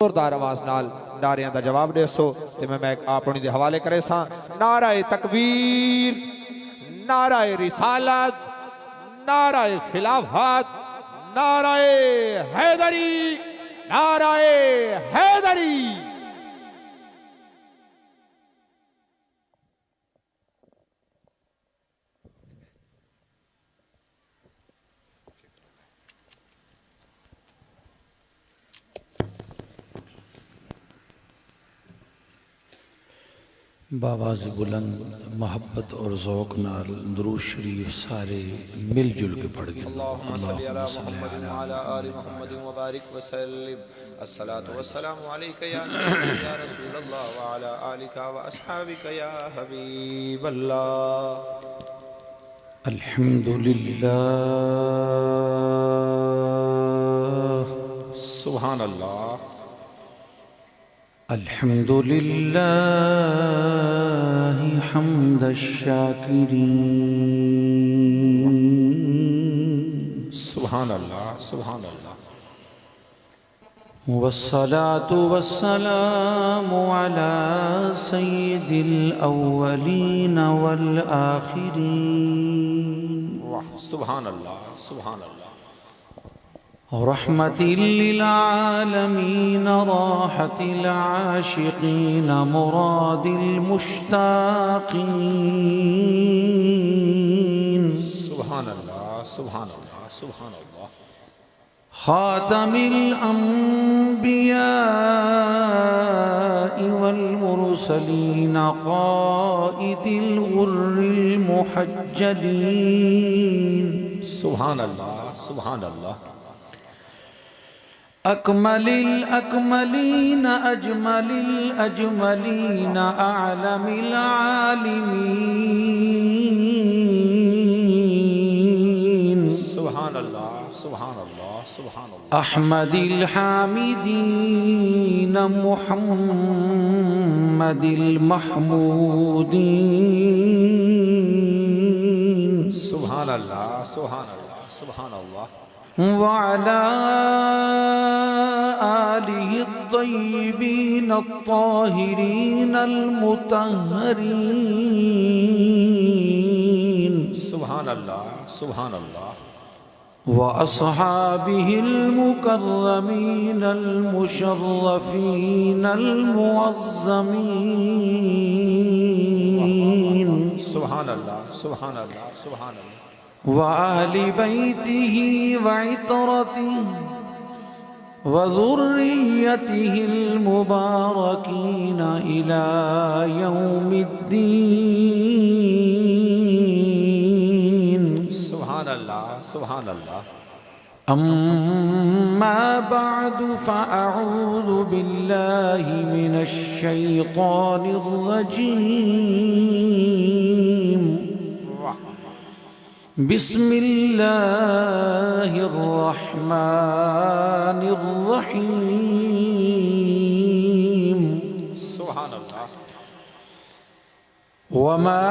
زوردار آواز نال نعریاں دا جواب دے سو تے میں اپنی دے حوالے کرے ساں نعرہ تکبیر نعرہ رسالت نعرہ خلافت نعرہ حیدری نعرہ حیدری باواز بلند محبت اور ذوق نال درود شریف سارے مل جل کے پڑھ گئے اللہم صلی علی محمد وعلا آل محمد وبارک وسلم الصلاة والسلام علیکہ یا نبی یا رسول اللہ وعلا آلکہ واصحابکہ یا حبیب اللہ الحمدللہ سبحان اللہ الحمدللہ حمد الشاکرین سبحان اللہ سبحان اللہ والصلاة والسلام على سید الاولین والآخرین سبحان اللہ سبحان اللہ رحمة للعالمين راحة العاشقين مراد المشتاقين سبحان اللہ سبحان اللہ سبحان اللہ خاتم الأنبياء والمرسلين قائد الغر المحجلين سبحان اللہ سبحان اللہ أكمل الأكملين أجمل الأجملين أعلم العالمين سبحان اللہ سبحان اللہ سبحان اللہ أحمد الحامدين محمد المحمودين سبحان اللہ سبحان اللہ سبحان اللہ وعلى آله الطيبين الطاهرين المطهرين سبحان اللہ سبحان اللہ وأصحابه المكرمين المشرفين المعظمين سبحان اللہ سبحان اللہ سبحان اللہ وآل بيته وعطرته وذريته المباركين إلى يوم الدين سبحان اللہ سبحان اللہ أما بعد فأعوذ بالله من الشيطان الرجيم بسم الله الرحمن الرحيم سبحان اللہ وما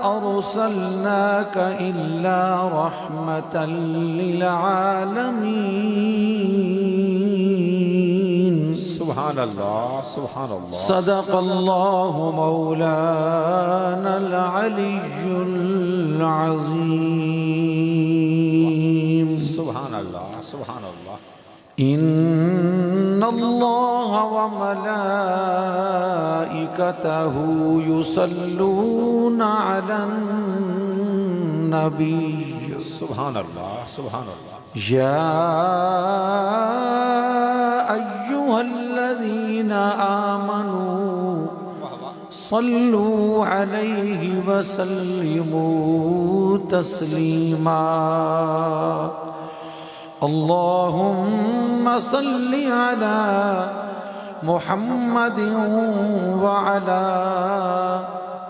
أرسلناك إلا رحمة للعالمين سبحان اللہ سبحان اللہ صدق الله مولانا العلي العظيم سبحان اللہ سبحان اللہ إن الله وملائكته يصلون على النبي سبحان اللہ سبحان اللہ يا أيها الذين آمنوا صلوا عليه وسلموا تسليما اللهم صل على محمد وعلى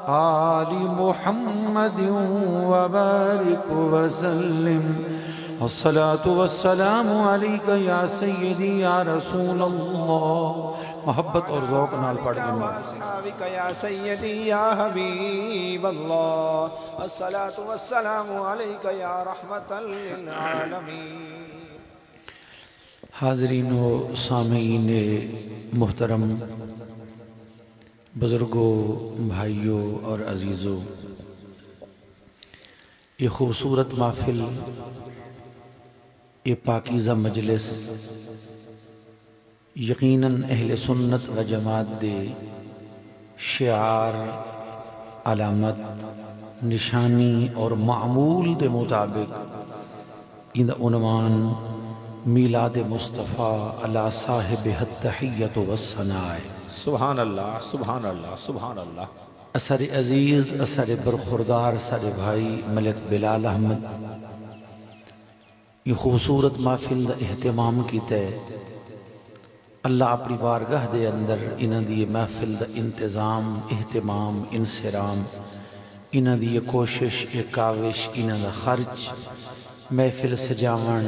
آل محمد وبارك وسلم الصلاة والسلام عليك يا سيدي يا رسول الله محبت اور ذوق نال پڑھ گئے واصحابک یا سیدی یا حبیب اللہ الصلاة والسلام علیک یا رحمتا للعالمین حاضرین و سامعین محترم، بزرگوں، بھائیوں اور عزیزوں، یہ خوبصورت محفل، یہ پاکیزہ مجلس یقیناً اہل سنت و جماعت دے شعار، علامت، نشانی اور معمول دے مطابق ان عنوان میلاد مصطفیٰ علی صاحب التحیۃ والثناء، سبحان اللہ، سبحان اللہ، سبحان اللہ۔ اثر عزیز، اثر برخوردار، اثر بھائی ملک بلال احمد یہ خوبصورت محفل دا اہتمام کیتا ہے۔ اللہ اپنی بارگاہ دے اندر انہاں دی محفل دا انتظام، اہتمام، انصرام، انہاں دی کوشش، کاوش، انہاں دا خرچ، محفل سجاون،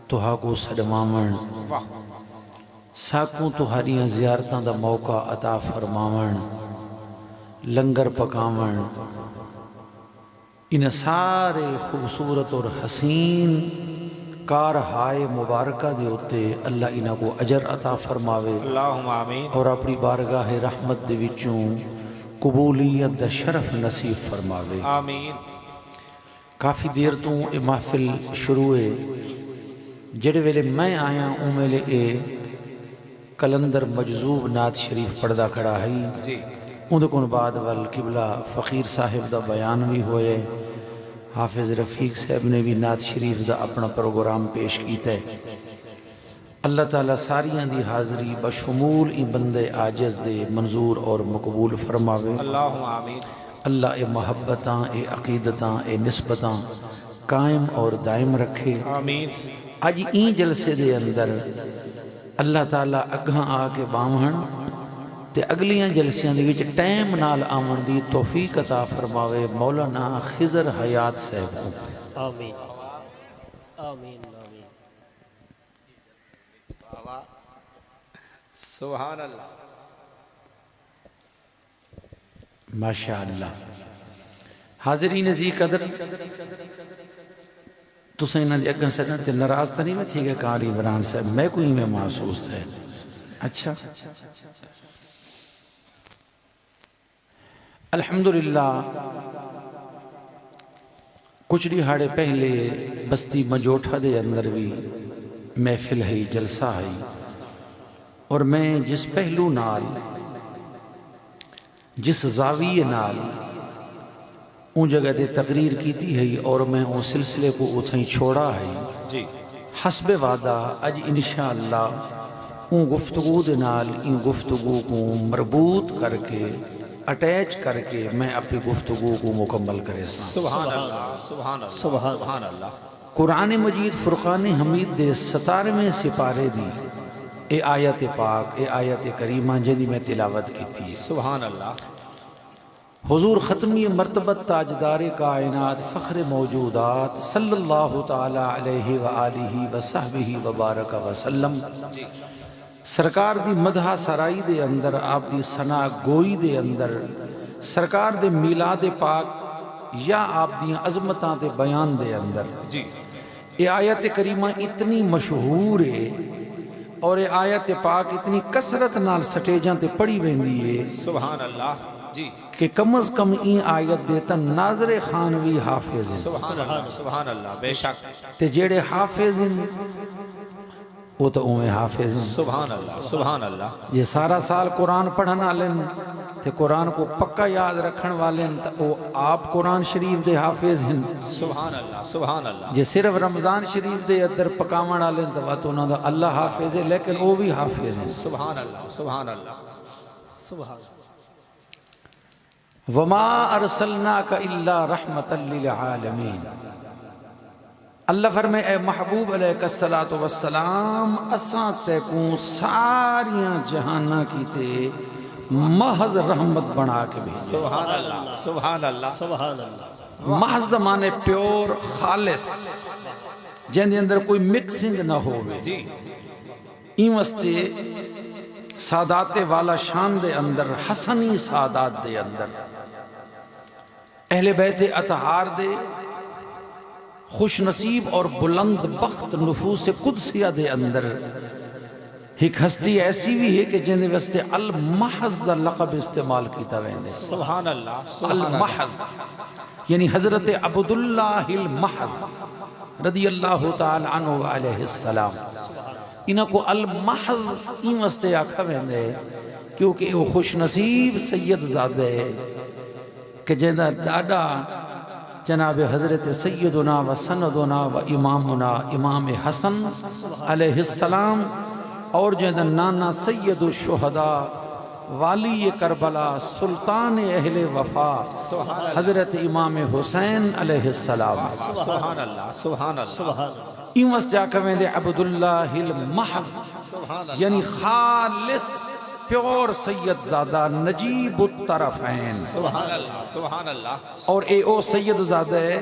تہاکو سڈماون، ساکوں تہاریاں زیارتاں دا موقع عطا فرماون، لنگر پکاون، ان سارے خوبصورت اور حسین کارہائے مبارکہ دے ہوتے اللہ انہاں کو اجر عطا فرماوے، اللہم آمین، اور اپنی بارگاہ رحمت دے وچوں قبولیت دا شرف نصیب فرماوے، آمین۔ کافی دیر تو یہ محفل شروع ہے، جڑے ویلے میں آیا ہوں ویلے اے کلندر مجذوب نعت شریف پڑھدا کھڑا ہے جی، اندھ کن بعد والقبلہ فقیر صاحب دا بیان بھی ہوئے، حافظ رفیق صاحب نے بھی نعت شریف دا اپنا پروگرام پیش کیتا ہے۔ اللہ تعالیٰ ساریاں دی حاضری بشمول ای بندے عاجز دے منظور اور مقبول فرماوے، اللہم آمین۔ اللہ اے محبتاں، اے عقیدتاں، اے نسبتاں قائم اور دائم رکھے۔ آمین۔ اج این جلسے دے اندر اللہ تعالیٰ اگھاں آ کے باوہن تے اگلیاں جلسیاں دے وچ ٹائم نال آون دی توفیق عطا فرماوے مولانا خضر حیات صاحب کو۔ آمین آمین آمین۔ سبحان اللہ، ماشاءاللہ۔ حاضرین عزیز قدر، تسیں انہاں دی اگاں سنن تے ناراض تا نہیں میں تھی کہ قاری عمران صاحب میں کوئی میں محسوس تھے؟ اچھا، الحمدللہ کچھ دیہاڑے پہلے بستی مجوٹھا دے اندر بھی محفل ہے، جلسہ ہے، اور میں جس پہلو نال، جس زاویے نال اون جگہ دے تقریر کیتی ہے اور میں اون سلسلے کو اتھیں چھوڑا ہے، جی، حسب وعدہ اج انشاءاللہ اون گفتگو دے نال ان گفتگو کو مربوط کر کے اٹیچ کر کے میں اپنی گفتگو کو مکمل کرے ساں۔ سبحان اللہ، سبحان اللہ، سبحان اللہ۔ قرآن مجید فرقان حمید دے 17ویں سپارے دی اے آیت پاک، اے آیت کریمہ جنہی میں تلاوت کی تھی۔ سبحان اللہ۔ حضور ختمی مرتبت تاجدار کائنات فخر موجودات صلی اللہ تعالی علیہ وآلہ وصحبہ وبارک وسلم سرکار دی مدحہ سرائی دے اندر، آپ دی ثنا گوئی دے اندر، سرکار دے میلاد پاک یا آپ دی عظمتاں دے بیان دے اندر جی، یہ آیت کریمہ اتنی مشہور ہے اور یہ آیت پاک اتنی کثرت نال سٹیجاں تے پڑھی ویندی ہے سبحان اللہ، جی، کہ کم از کم این آیت دیتا ناظر خانوی حافظ ہیں، سبحان اللہ، سبحان اللہ، بے شک، تے جیڑے حافظ ہیں وہ تو اویں حافظ ہیں۔ سبحان اللہ، سبحان اللہ، یہ سارا سال قرآن پڑھن والے تے قرآن کو پکا یاد رکھن والے تے وہ آپ قرآن شریف دے حافظ ہیں۔ سبحان اللہ، سبحان اللہ، جے صرف رمضان شریف دے اندر پکاون والے تے وہ تو انہاں دا اللہ حافظ ہے، لیکن وہ بھی حافظ ہیں۔ سبحان اللہ، سبحان اللہ، سبحان اللہ۔ وما ارسلناک الا رحمتا للعالمین، اللہ فرمائے اے محبوب علیہ السلام اساں تے کو ساریاں جہاناں کی تے محض رحمت بنا کے بھیجے۔ سبحان اللہ، سبحان اللہ، سبحان اللہ۔ محض دا مانے پیور خالص، جن دے اندر کوئی مکسنگ نہ ہوئے، جی، این واسطے سادات والا شان دے اندر، حسنی سادات دے اندر، اہل بیت اطہار دے خوش نصیب اور بلند بخت نفوس قدسیہ دے اندر ایک ہستی ایسی بھی ہے کہ جن دے واسطے المحض دا لقب استعمال کیتا ویندے سبحان اللہ المحض یعنی حضرت عبداللہ المحض رضی اللہ تعالی عنہ علیہ السلام انہاں کو المحض این واسطے آکھا ویندے کیونکہ وہ خوش نصیب سید زادے کہ جن دا ڈاڈا جناب حضرت سیدنا و سندنا و امامنا امام حسن علیہ السلام اور جن نانا سید الشہداء والی کربلا سلطان اہل وفا حضرت امام حسین علیہ السلام سبحان اللہ سبحان اللہ سبحان این واسطے آکھویں دے عبداللہ المحض یعنی خالص پیور سید زادہ نجیب الطرفین سبحان اللہ سبحان اللہ اور اے او سید زادہ ہے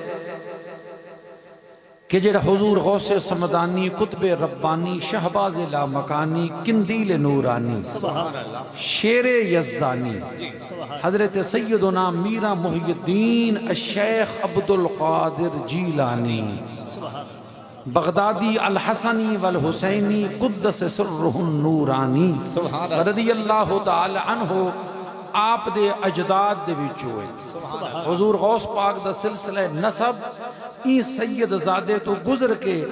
کہ جڑا حضور غوث سمدانی قطب ربانی شہباز لامکانی قندیل نورانی شیر یزدانی حضرت سیدنا میرا محی الدین الشیخ عبدالقادر جیلانی بغدادی الحسنی والحسینی قدس سرہ النورانی رضی اللہ تعالی عنہ آپ دے اجداد دے وچوئے حضور غوث پاک دا سلسلہ نسب این سید زادے تو گزر کے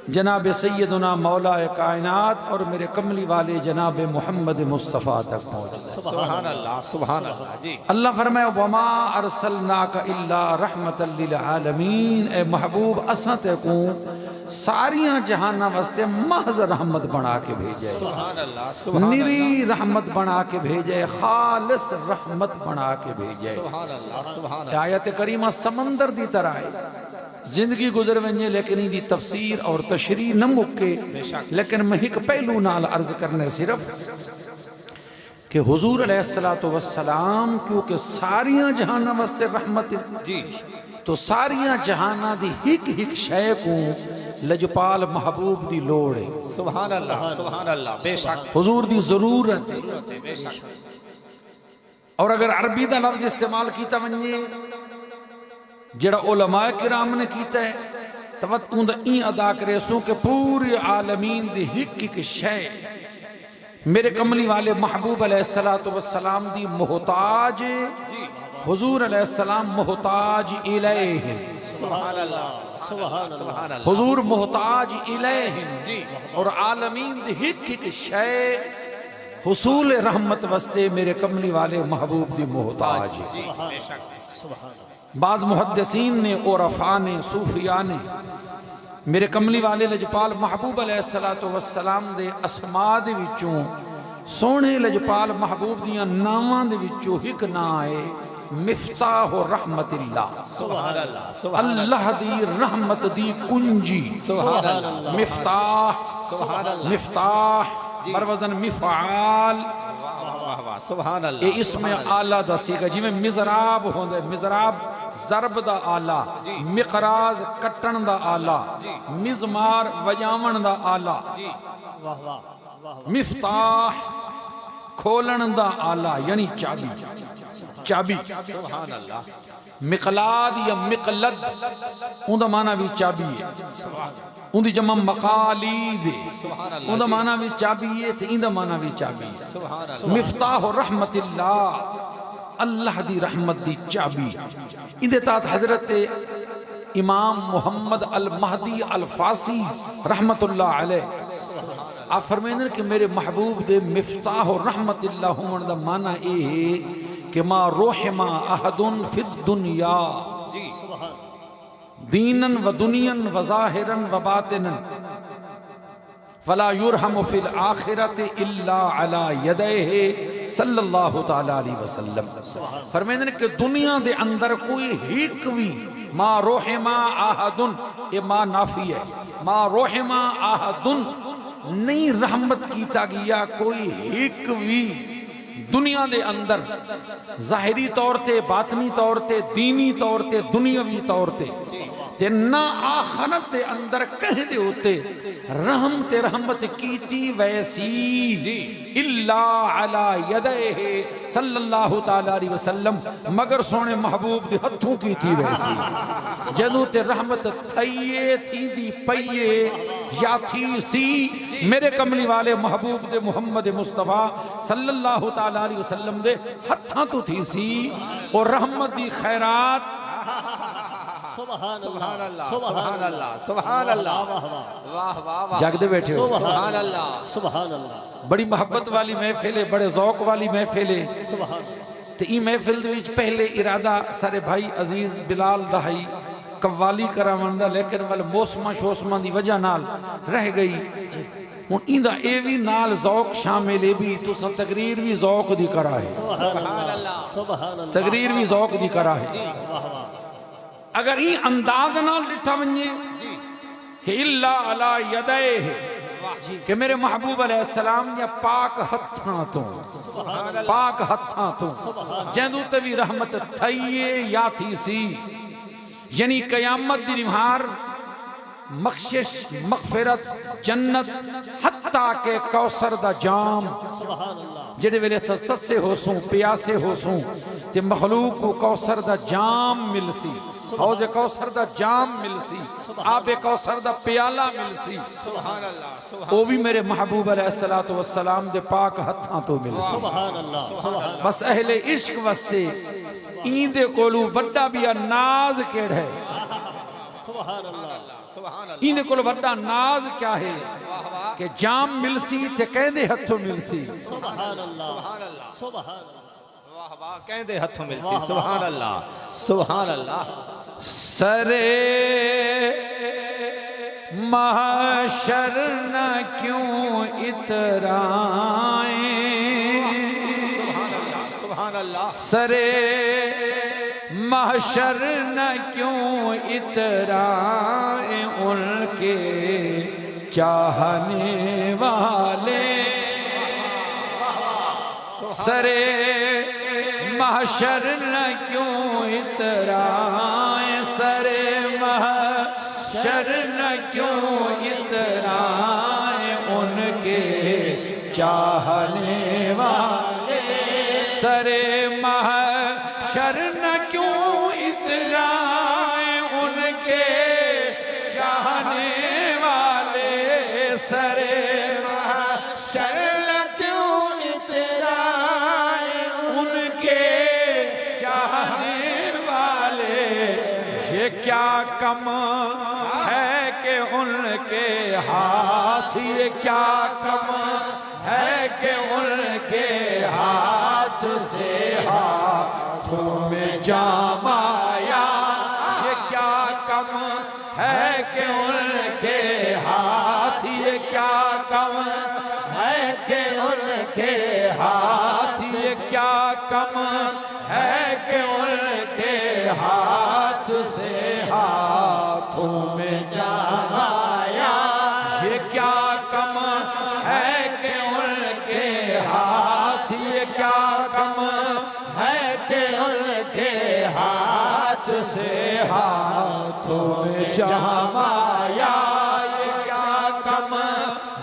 جناب سیدنا مولا کائنات اور میرے کملی والے جناب محمد مصطفیٰ تک پہنچ سبحان اللہ سبحان اللہ جی اللہ فرمائے وَمَا أَرْسَلْنَاكَ إِلَّا رَحْمَةً لِلْعَالَمِينَ اے محبوب اساں تے کو ساریاں جہانہ واسطے محض رحمت بنا کے بھیجے سبحان اللہ سبحان نری رحمت بنا کے بھیجے خالص رحمت بنا کے بھیجے اللہ سبحان کہ آیت کریمہ سمندر دی طرح ہے زندگی گزر ونجے لیکن دی تفسیر اور تشریح نہ مکے لیکن میں ایک پہلو نال عرض کرنے صرف کہ حضور علیہ السلام کیونکہ ساریاں جہانہ واسطے رحمت جی تو ساریاں جہانہ دی ہک شے کو لجپال محبوب دی لوڑ ہے سبحان اللہ بے شک حضور دی ضرورت ہے بے شک اور اگر عربی دا لفظ استعمال کیتا ونجے جڑا علماء کرام نے کیتا ہے تو اون دا این ادا کرے سو کہ پوری عالمین دی ہک شے میرے کملی والے محبوب علیہ السلام دی محتاج حضور علیہ السلام محتاج الیہم سبحان اللہ سبحان اللہ حضور محتاج الیہم اور عالمین دی ہک شے حصول رحمت واسطے میرے کملی والے محبوب دی محتاج سبحان بعض محدثین نے عرفاء نے صوفیاء نے میرے کملی والے لجپال محبوب علیہ السلام دے اسماء دے وچوں سونے لجپال محبوب دیاں ناماں دے وچوں ہک نا آئے مفتاح رحمت اللہ سبحان اللہ اللہ دی رحمت دی کنجی سبحان اللہ مفتاح سبحان اللہ مفتاح بروزن مفعال واہ واہ سبحان اللہ یہ اسم آلہ دا سیگا جی میں مزراب ہوندے مزراب ضرب دا آلہ مقراز کٹن دا آلہ مزمار وجاون دا آلہ واہ واہ واہ مفتاح کھولن دا آلہ یعنی چابی چابی سبحان اللہ مقلاد یا مقلد ان دا معنی بھی چابی ہے ان دی جمع مقالید ان دا معنی بھی چابی ہے ان دا معنی بھی چابی ہے مفتاح رحمت اللہ اللہ دی رحمت دی چابی ان دے تحت حضرت امام محمد المہدی الفاسی رحمت اللہ علیہ آپ فرمائیں کہ میرے محبوب دے مفتاح رحمت اللہ ہون دا معنی اے ہے کہ ما روحما احدن فی الدنیا دینن و دنین و ظاہرن و باطنن فلا یرحم فی الآخرت الا علی یدیہ صلی اللہ تعالیٰ علیہ وسلم فرمائیں کہ دنیا دے اندر کوئی ہیک بھی ما روحما احدن یہ ما نافی ہے ما روحما احدن نہیں رحمت کیتا گیا کوئی ہیک بھی دنیا دے اندر ظاہری طور تے باطنی طور تے دینی طور تے دنیاوی طور تے تے نہ آخرت دے اندر کہیں دے ہوتے رحمت رحمت کیتی ویسی اللہ علی یدہ صلی اللہ تعالیٰ علیہ وسلم مگر سونے محبوب دے ہتھوں کیتی ویسی جدوں تے رحمت تھئیے تھی دی پئیے یا تھی سی میرے کملی والے محبوب دے محمد مصطفیٰ صلی اللہ تعالیٰ علیہ وسلم دے ہتھاں تو تھی سی اور رحمت دی خیرات سبحان اللہ سبحان اللہ سبحان اللہ واہ واہ جاگ دے بیٹھے ہو سبحان اللہ سبحان اللہ بڑی محبت والی محفل ہے بڑے ذوق والی محفل ہے سبحان اللہ تے ای محفل دے وچ پہلے ارادہ سارے بھائی عزیز بلال دہائی قوالی کراون دا لیکن ول موسماں شوسماں دی وجہ نال رہ گئی ہن ایندا اے وی نال ذوق شامل ہے بھی تساں تقریر بھی ذوق دی کرا ہے سبحان اللہ سبحان اللہ تقریر بھی ذوق دی کرا ہے واہ واہ اگر ای انداز نال ڈٹھا ونجے کہ اللہ علی یدہ کہ میرے محبوب علیہ السلام یا پاک ہتھاں تو پاک ہتھاں تو جندو تے بھی رحمت تھئیے یا تھی سی یعنی قیامت دی نمہار مخشش مغفرت جنت حتیٰ کہ کوثر دا جام جڑے ویلے تستے ہو سوں پیاسے ہو سوں تے مخلوق کو کوثر دا جام مل سی حوض کوثر دا جام مل سی آب کوثر دا پیالہ مل سی سبحان اللہ او بھی میرے محبوب علیہ السلام دے پاک ہتھاں تو مل سی سبحان اللہ سبحان بس اہل عشق وستے ایندے کولو وڈا بھی ناز کیڑ ہے سبحان اللہ سبحان اللہ ایندے کولو وڈا ناز کیا ہے کہ جام مل سی تے کہندے ہتھوں مل سی سبحان اللہ سبحان اللہ واہ واہ کہندے ہتھوں مل سی سبحان اللہ سبحان اللہ سرے محشر نہ کیوں اترائیں سبحان اللہ سرے محشر نہ کیوں اترائیں ان کے چاہنے والے سرے محشر نہ کیوں اترائیں سرے محشر نہ کیوں اترائیں ان کے چاہنے والے سرے محشر نہ کیوں اترائیں ان کے چاہنے والے سرے محشر نہ کیوں اترائیں ان کے چاہنے والے یہ کیا کم ہے کہ ان کے ہاتھ یہ کیا کم ہے کہ ان کے ہاتھ سے ہاتھوں میں جام آیا یہ کیا کم ہے کہ ان کے ہاتھ یہ کیا کم ہے کہ ان کے ہاتھ یہ کیا کم ہے کہ ان کے ہاتھ سے ہاتھوں میں جام آیا یہ کیا کم ہے کہ ان کے ہاتھ یہ کیا کم ہے کہ ان کے ہاتھ سے ہاتھوں میں جام آیا یہ کیا کم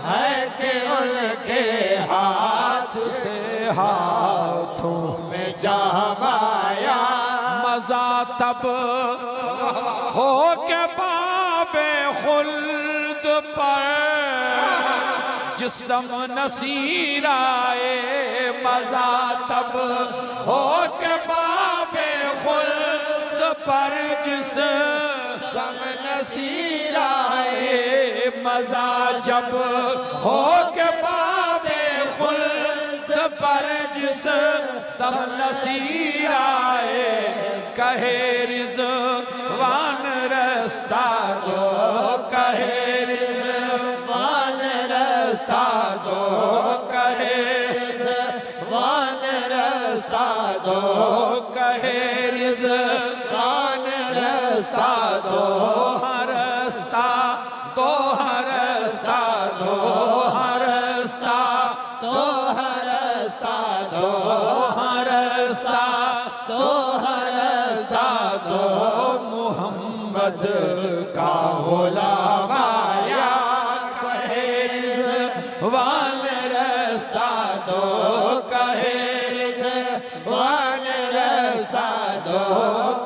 ہے کہ ان کے ہاتھ سے ہاتھوں میں جام آیا مزہ تب ہو کے باب خلد پر جس دم نصیر آئے مزہ تب ہو کے باب خلد پر جس دم نصیر آئے مزہ جب ہو کے باب خلد پر جس دم نصیر آئے کہے رضوان رستہ دو کہے رضوان رستہ دو کہے رضوان رستہ دو کہے رضوان رستہ دو رستہ دو رستہ دو رستہ دو رستہ دو رستہ دو رستہ دو محمد محمد کا غلام آیا کہے رضوان رستہ دو کہے رضوان رستہ دو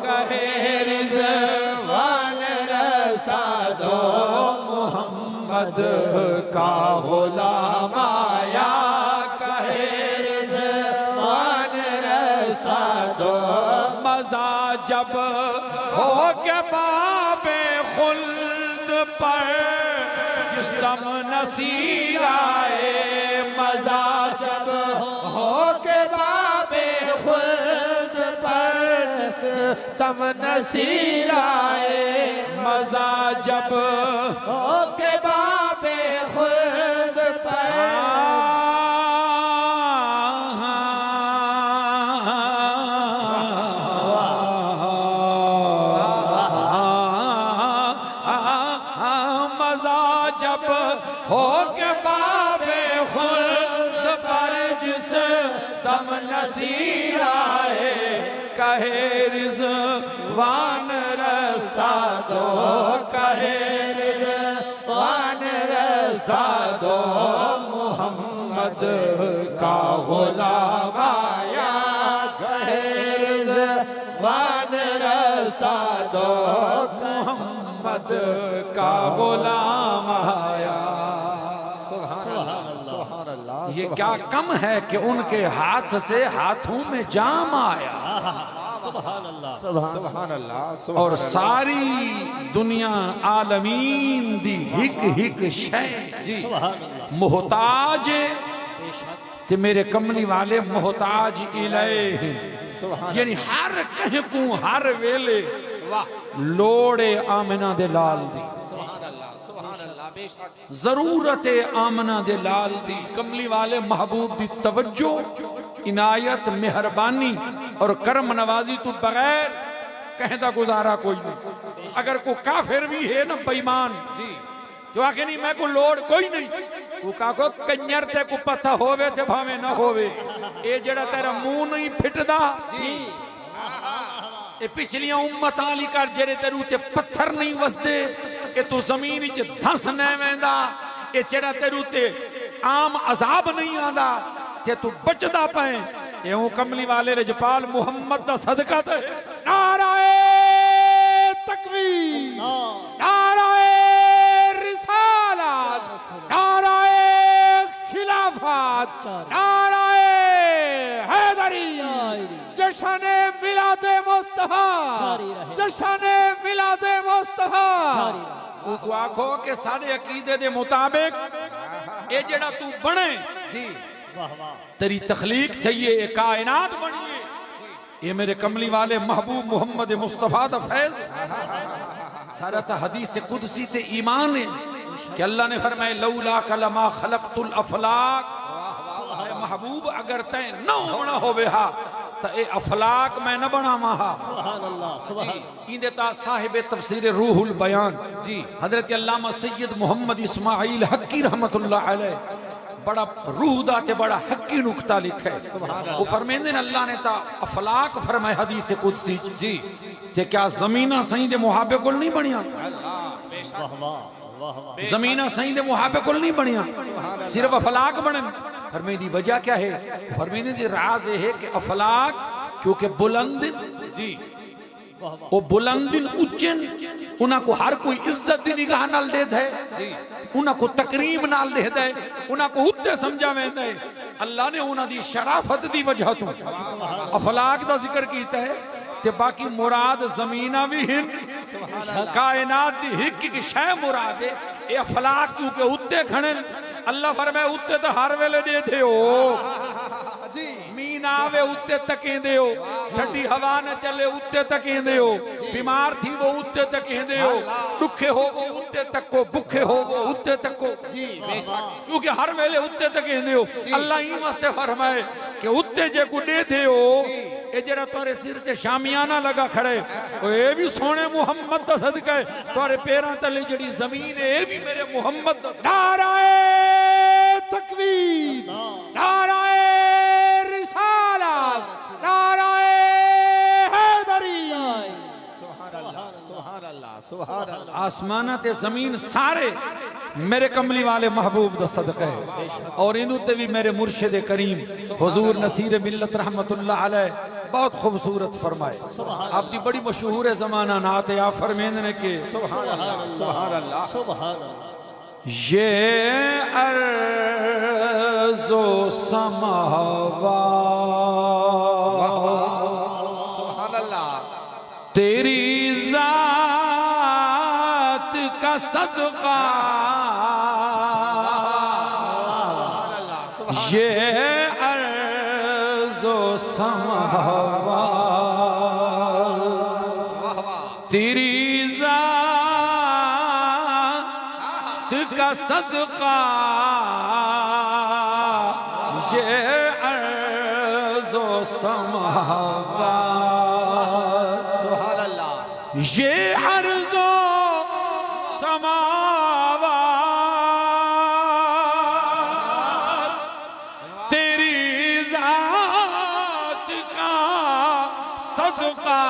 کہے رضوان رستہ دو محمد کا غلام آیا کہے رضوان رستہ دو مزہ جب ہو کے باب خلد پر جس دم نصیر آئے مزہ جب ہو کے باب خلد پر جس دم نصیر آئے مزہ جب ہو کے باب خلد پر ہو کے باب خلد پر جس دم نصیر آئے کہے رضوان رستہ دو کہے رضوان رستہ دو محمد کا غلام آیا کہے رضوان رستہ دو محمد کا غلام آیا یہ کیا کم ہے کہ ان کے ہاتھ سے ہاتھوں میں جام آیا سبحان اللہ سبحان اللہ اور ساری دنیا عالمین دی ہک ہک شے سبحان اللہ محتاج تے میرے کملی والے محتاج الیہ یعنی ہر کہیں کو ہر ویلے لوڑے آمنہ دے لال دی ضرورت آمنہ دے لال دی کملی والے محبوب دی توجہ عنایت مہربانی اور کرم نوازی تو بغیر کہیں دا گزارا کوئی نہیں اگر کوئی کافر بھی ہے نا بیمان جو آکے نہیں میں کو لوڑ کوئی نہیں وہ کہا کو کنیر تے کو پتہ ہووے تے بھاوے نہ ہووے اے جڑا تیرا منہ نہیں پھٹ دا اے پچھلیاں امتاں لی کر جڑے تیرو تے پتھر نہیں وسدے اے تو زمینی چے دھنس نہیں ویندا اے جڑا تیرو تے عام عذاب نہیں آندا تے تو بچدا پائیں اے ہوں کملی والے رجپال محمد دا صدقہ تے نعرہ تکبیر نعرہ رسالت نعرہ خلافت نعرہ حیدری جشن میلاد مصطفیٰ جشن میلاد مصطفیٰ تو آکھو کہ سارے عقیدے دے مطابق اے جڑا تو بنے تیری تخلیق تھئیے اے کائنات بنیے یہ میرے کملی والے محبوب محمد مصطفیٰ دا فیض سارا تا حدیث قدسی تے ایمان ہے کہ اللہ نے فرمائے لولا کلما خلقت الافلاق اے محبوب اگر تین نہ ہونا ہو بہا تا اے افلاق میں نہ بنا ماہا سبحان اللہ سبحان این دیتا صاحب تفسیر روح البیان حضرت علامہ سید محمد اسماعیل حقی رحمت اللہ علیہ بڑا روح دا تے بڑا حقی نکتہ لکھا ہے وہ فرمیندن اللہ نے تا افلاق فرمائے حدیث قدسی تے کیا زمینہ سہیں دے محابے کل نہیں بنیا زمینہ سہیں دے محابے کل نہیں بنیا صرف افلاق بنن فرمیندی وجہ کیا ہے فرمیندی راز ہے کہ افلاق کیونکہ بلند وہ بلندن اچن انہاں کو ہر کوئی عزت دی نگاہ نال دے دے انہاں کو تقریب نال دے دے انہاں کو ہوتے سمجھا میں دے اللہ نے انہاں دی شرافت دی وجہ تو افلاق دا ذکر کیتا ہے کہ باقی مراد زمینہ بھی ہن کائنات دی ہک کی شے مراد ہے اے افلاق کیونکہ ہوتے کھڑن اللہ فرمائے ہوتے تو ہر ویلے دے دے ہو مین آوے اتے تکیں دے ہو ٹھنڈی ہوا نہ چلے اتے تکیں دے ہو بیمار تھی وہ اتے تکیں دے ہو دکھے ہو وہ اتے تکو بکھے ہو وہ اتے تکو کیونکہ ہر ویلے اتے تکیں دے ہو اللہ ہی مستے فرمائے کہ اتے جے کو دے دے ہو اے جڑا تورے سر تے شامیانہ لگا کھڑے اے بھی سونے محمد دا صدقہ ہے تورے پیران تلے جڑی زمین ہے اے بھی میرے محمد دا صدقہ نعرہ تکبیر نعرہ رسالت نعرہ حیدری سبحان اللہ آسمانہ تے زمین سارے میرے کملی والے محبوب دا صدقہ ہے اور اندو تے بھی میرے مرشد کریم حضور نصیر ملت رحمت اللہ علیہ بہت خوبصورت فرمائے آپ دی بڑی مشہور زمانہ نعت یا فرمیندنے کے سبحان اللہ سبحان اللہ یہ ارض و سماوات سبحان اللہ تیری ذات کا صدقہ یہ ارض و سماوات تیری ذات کا صدقہ یہ ارض و سماوات سبحان اللہ یہ ارض و سماوات تیری ذات کا صدقہ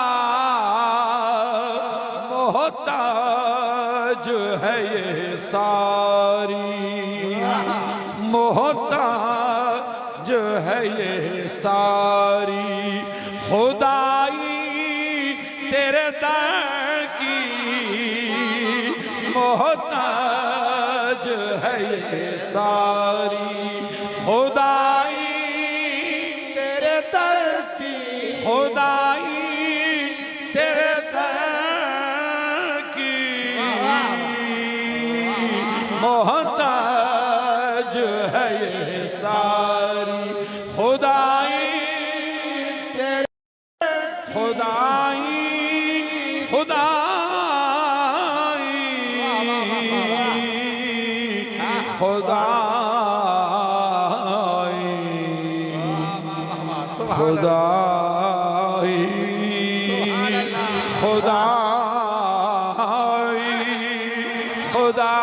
محتاج ہے یہ ساری محتاج ہے یہ ساری خدائی تیرے در کی محتاج ہے یہ ساری خدائی تیرے در کی خدائی تیرے در کی محتاج ہے یہ ساری خدائی خدائی خدائی خدائی خدائی خدائی خدائی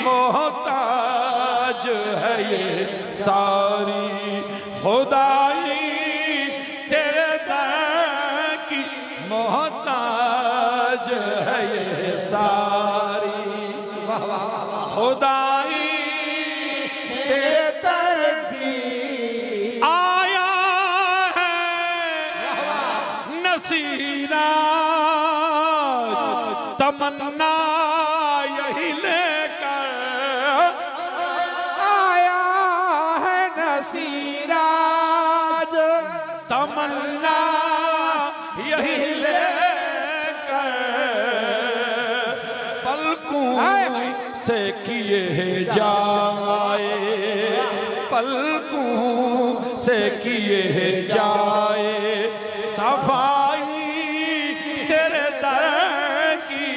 محتاج ہے یہ ساری خدائی تیرے در کی محتاج ہے یہ ساری خدائی تیرے در کی آیا ہے نصیرہ تمنا یہی لے کر آیا ہے نصیراج تمنا یہی لے کر پلکوں سے کیے جائے پلکوں سے کیے جائے صفائی تیرے در کی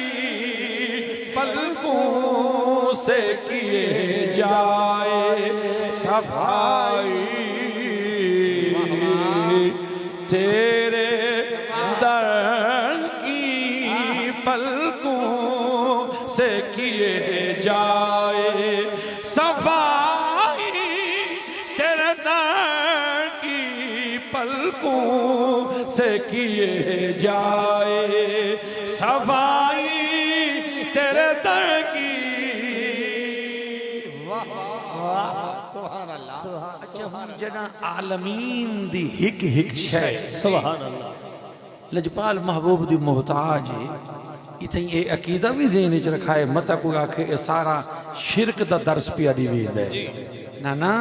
پلکوں سے کیے جائے صفائی تیرے در کی پلکوں سے کیے جائے صفائی تیرے در کی پلکوں سے کیے جائے صفائی تیرے در کی سبحان اللہ اچھا ہم جنا عالمین دی ہک ہک شے سبحان اللہ لجپال محبوب دی محتاج ہے اتنی اے عقیدہ بھی ذہن چ رکھا ہے متا کوئی آکھے اے سارا شرک دا درس پیا دی وید ہے نا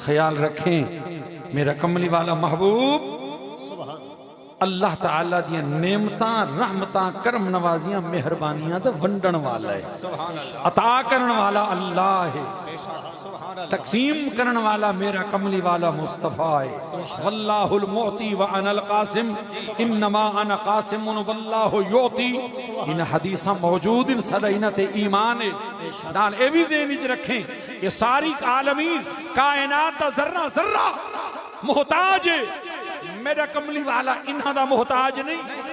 خیال رکھیں میرا کملی والا محبوب اللہ تعالیٰ دیا نعمتاں رحمتاں کرم نوازیاں مہربانیاں دا ونڈن والا ہے عطا کرن والا اللہ ہے تقسیم کرن والا میرا کملی والا مصطفیٰ ہے واللہ المعطی وانا القاسم انما انا قاسم واللہ یعطی ان حدیثاں موجود ان صدینت ایمان ہے نال اے بھی ذہنی رکھیں یہ ساری عالمین کائنات دا ذرہ ذرہ محتاج ہے میرا کملی والا انہاں دا محتاج نہیں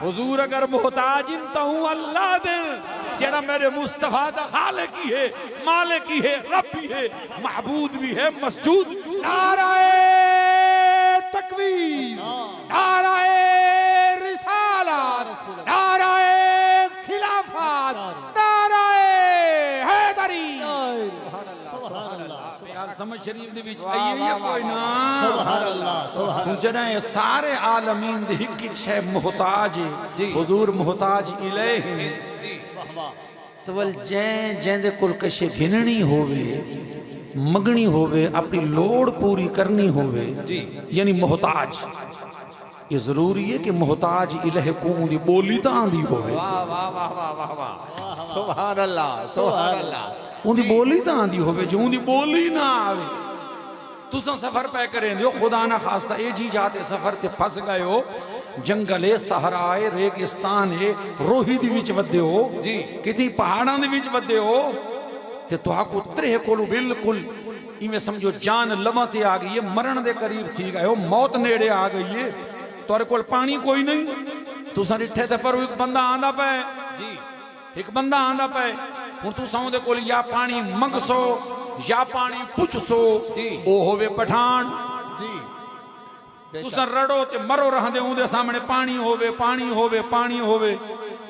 حضور اگر محتاج انتا ہوں اللہ دل جیڑا میرے مصطفیٰ دا خالقی ہے مالکی ہے ربی ہے معبود بھی ہے مسجود نعرہ تکبیر نعرہ رسالت سمجھ شریف دے وچ آئیے یا کوئی نہ سبحان اللہ سبحان جنہیں سارے عالمین دے ہک ہک شے محتاج حضور محتاج الیہ تول جین دے کل کشے گھننی ہوئے مگنی ہوئے اپنی لوڑ پوری کرنی ہوئے یعنی محتاج یہ ضروری ہے کہ محتاج الہ کون دی بولی تا آندی ہوئے واہ واہ واہ واہ واہ واہ سبحان اللہ سبحان اللہ ان دی بولی تا آندی ہوئے جو ان دی بولی نہ آوے تُساں سفر پہ کریں دیو خدا نہ خواستہ اے جی جاتے سفر تے پھس گئے ہو جنگلے صحرائے ریگستان ہے روہی دی وچ ودے ہو کتنی پہاڑاں دی وچ ودے ہو تے تو آکو ترہ کولو بالکل میں سمجھو جان لمحتے آ گئی ہے مرن دے قریب تھی گئے ہو موت نیڑے آ گئی ہے تو کول پانی کوئی نہیں تو سا ڈٹھے تے پر ایک بندہ آندہ پہ ایک بندہ آندہ پہ ہوں تو ساؤں دے کول یا پانی منگ سو یا پانی پچھ سو او ہوئے پٹھان تو سا رڑو تے مرو رہن دے ہوں دے سامنے پانی ہوئے پانی ہوئے پانی ہوئے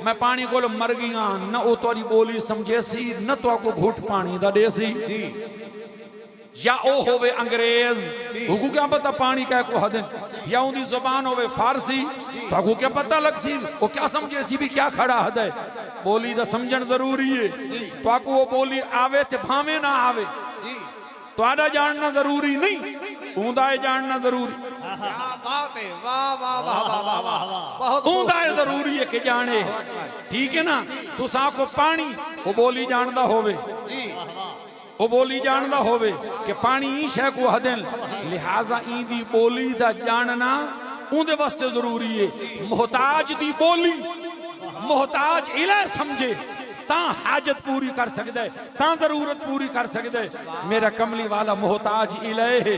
میں پانی کول مر گیا نہ او تواری بولی سمجھے سی نہ تو آکو گھوٹ پانی دا دے سی یا او ہوئے انگریز کو کیا پتا پانی کا کو حدن یا ان دی زبان ہوئے فارسی تو کو کیا پتا لگ سی وہ کیا سمجھے سی بھی کیا کھڑا حد ہے بولی دا سمجھن ضروری ہے تو آکو وہ بولی آوے تے بھامے نہ آوے تو آدھا جاننا ضروری نہیں اوندائے جاننا ضروری اوندائے ضروری ہے کہ جانے ٹھیک ہے نا تو سا کو پانی وہ بولی جاندہ ہوئے وہ بولی جاندہ ہوئے کہ پانی ایش ہے کو حدن لہٰذا این دی بولی دا جاننا اون دے واسطے ضروری ہے محتاج دی بولی محتاج الہ سمجھے تاں حاجت پوری کر سکتے تاں ضرورت پوری کر سکتے میرا کملی والا محتاج الہ ہے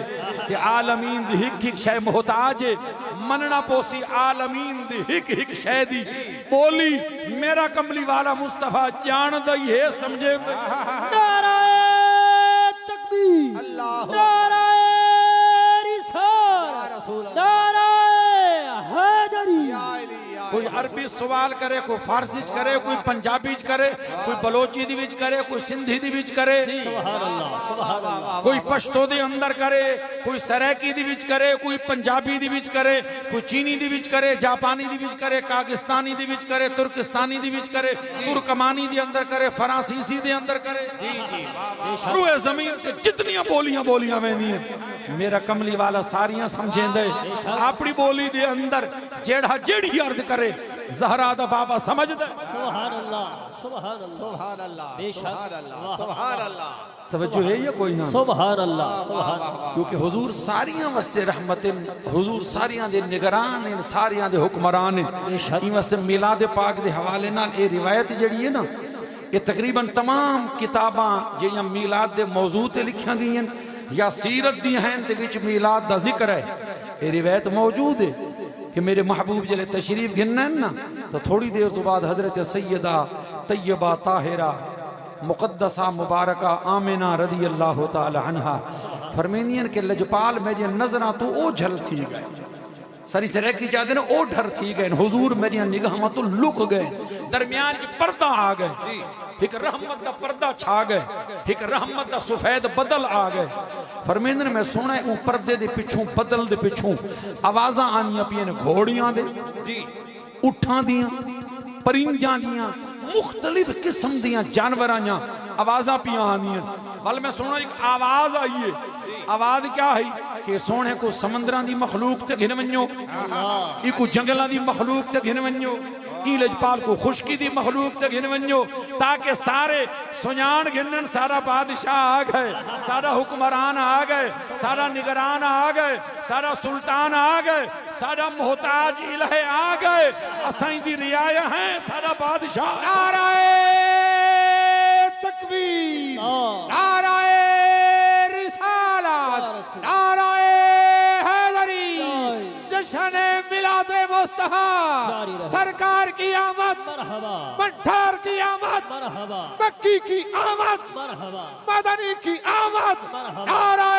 کہ عالمین دی ہک ہک شے محتاج ہے مننا پوسی عالمین دی ہک ہک شے دی بولی میرا کملی والا مصطفیٰ جان دئی ہے سمجھے نعرہ تکبیر نعرہ رسالت نعرہ حیدری کوئی عربی سوال کرے کوئی فارسی کرے کوئی پنجابی کرے کوئی بلوچی دی وچ کرے کوئی سندھی دی وچ کرے سبحان اللہ سبحان اللہ کوئی پشتو دے اندر کرے کوئی سریکی دی وچ کرے کوئی پنجابی دی وچ کرے کوئی چینی دی وچ کرے جاپانی دی وچ کرے کاغستانی دی وچ کرے ترکستانی دی وچ کرے ترکمانی دی اندر کرے فرانسیسی دی اندر کرے روئے زمین سے جتنی بولیاں ویندی ہیں میرا کملی والا ساریاں سمجھیں دے اپنی بولی دے اندر جیڑی عرض کرے زہرا دا بابا سمجھ دے سبحان اللہ سبحان اللہ سبحان اللہ بے شک سبحان اللہ سبحان اللہ توجہ ہے یا کوئی نہ سبحان اللہ سبحان اللہ کیونکہ حضور ساریاں واسطے رحمت حضور ساریاں دے نگران ہیں ساریاں دے حکمران ہیں این واسطے میلاد پاک دے حوالے نال اے روایت جڑی ہے نا یہ تقریباً تمام کتاباں جڑیاں میلاد دے موضوع تے لکھیاں گئی ہیں یا سیرت دی ہیں تے وچ میلاد دا ذکر ہے یہ روایت موجود ہے کہ میرے محبوب جلے تشریف گھننا ہے نا تو تھوڑی دیر تو بعد حضرت سیدہ طیبہ طاہرہ مقدسہ مبارکہ آمنہ رضی اللہ تعالی عنہ فرمینین کہ لجپال میں جن نظرہ تو او جھل تھی گئے سری سے ریکی چاہتے ہیں او ڈھر تھی گئے حضور میری نگاہ تو لک گئے درمیان کی پردہ آ گئے ایک رحمت دا پردہ چھا گئے ایک رحمت دا سفید بدل آ گئے فرمیندن میں سونا ہے اون پردے دے پچھوں بدل دے پچھوں آوازاں آنیاں پین گھوڑیاں دے اٹھاں دیاں پرنجاں دیاں مختلف قسم دیاں جانورانیاں آوازاں پیاں آنیاں بل میں سونا ایک آواز آئیے آواز کیا ہے کہ سونے کو سمندران دی مخلوق تے گھن ونجو ایکو جنگلان دی مخلوق تے گھن ونجو ای لجپال کو خشکی دی مخلوق تے گھن ونجو تاکہ سارے سنیان گھنن سارا بادشاہ آ گئے سارا حکمران آ گئے سارا نگران آ گئے سارا سلطان آ گئے سارا محتاج الہ آ گئے اسائیں دی رعایا ہیں سارا بادشاہ نعرہ تکبیر نعرہ رسالت نعرہ حیدری جشن میلاد مصطفیٰ سرکار کی آمد منٹھار کی آمد مکی کی آمد مدنی کی آمد نعرہ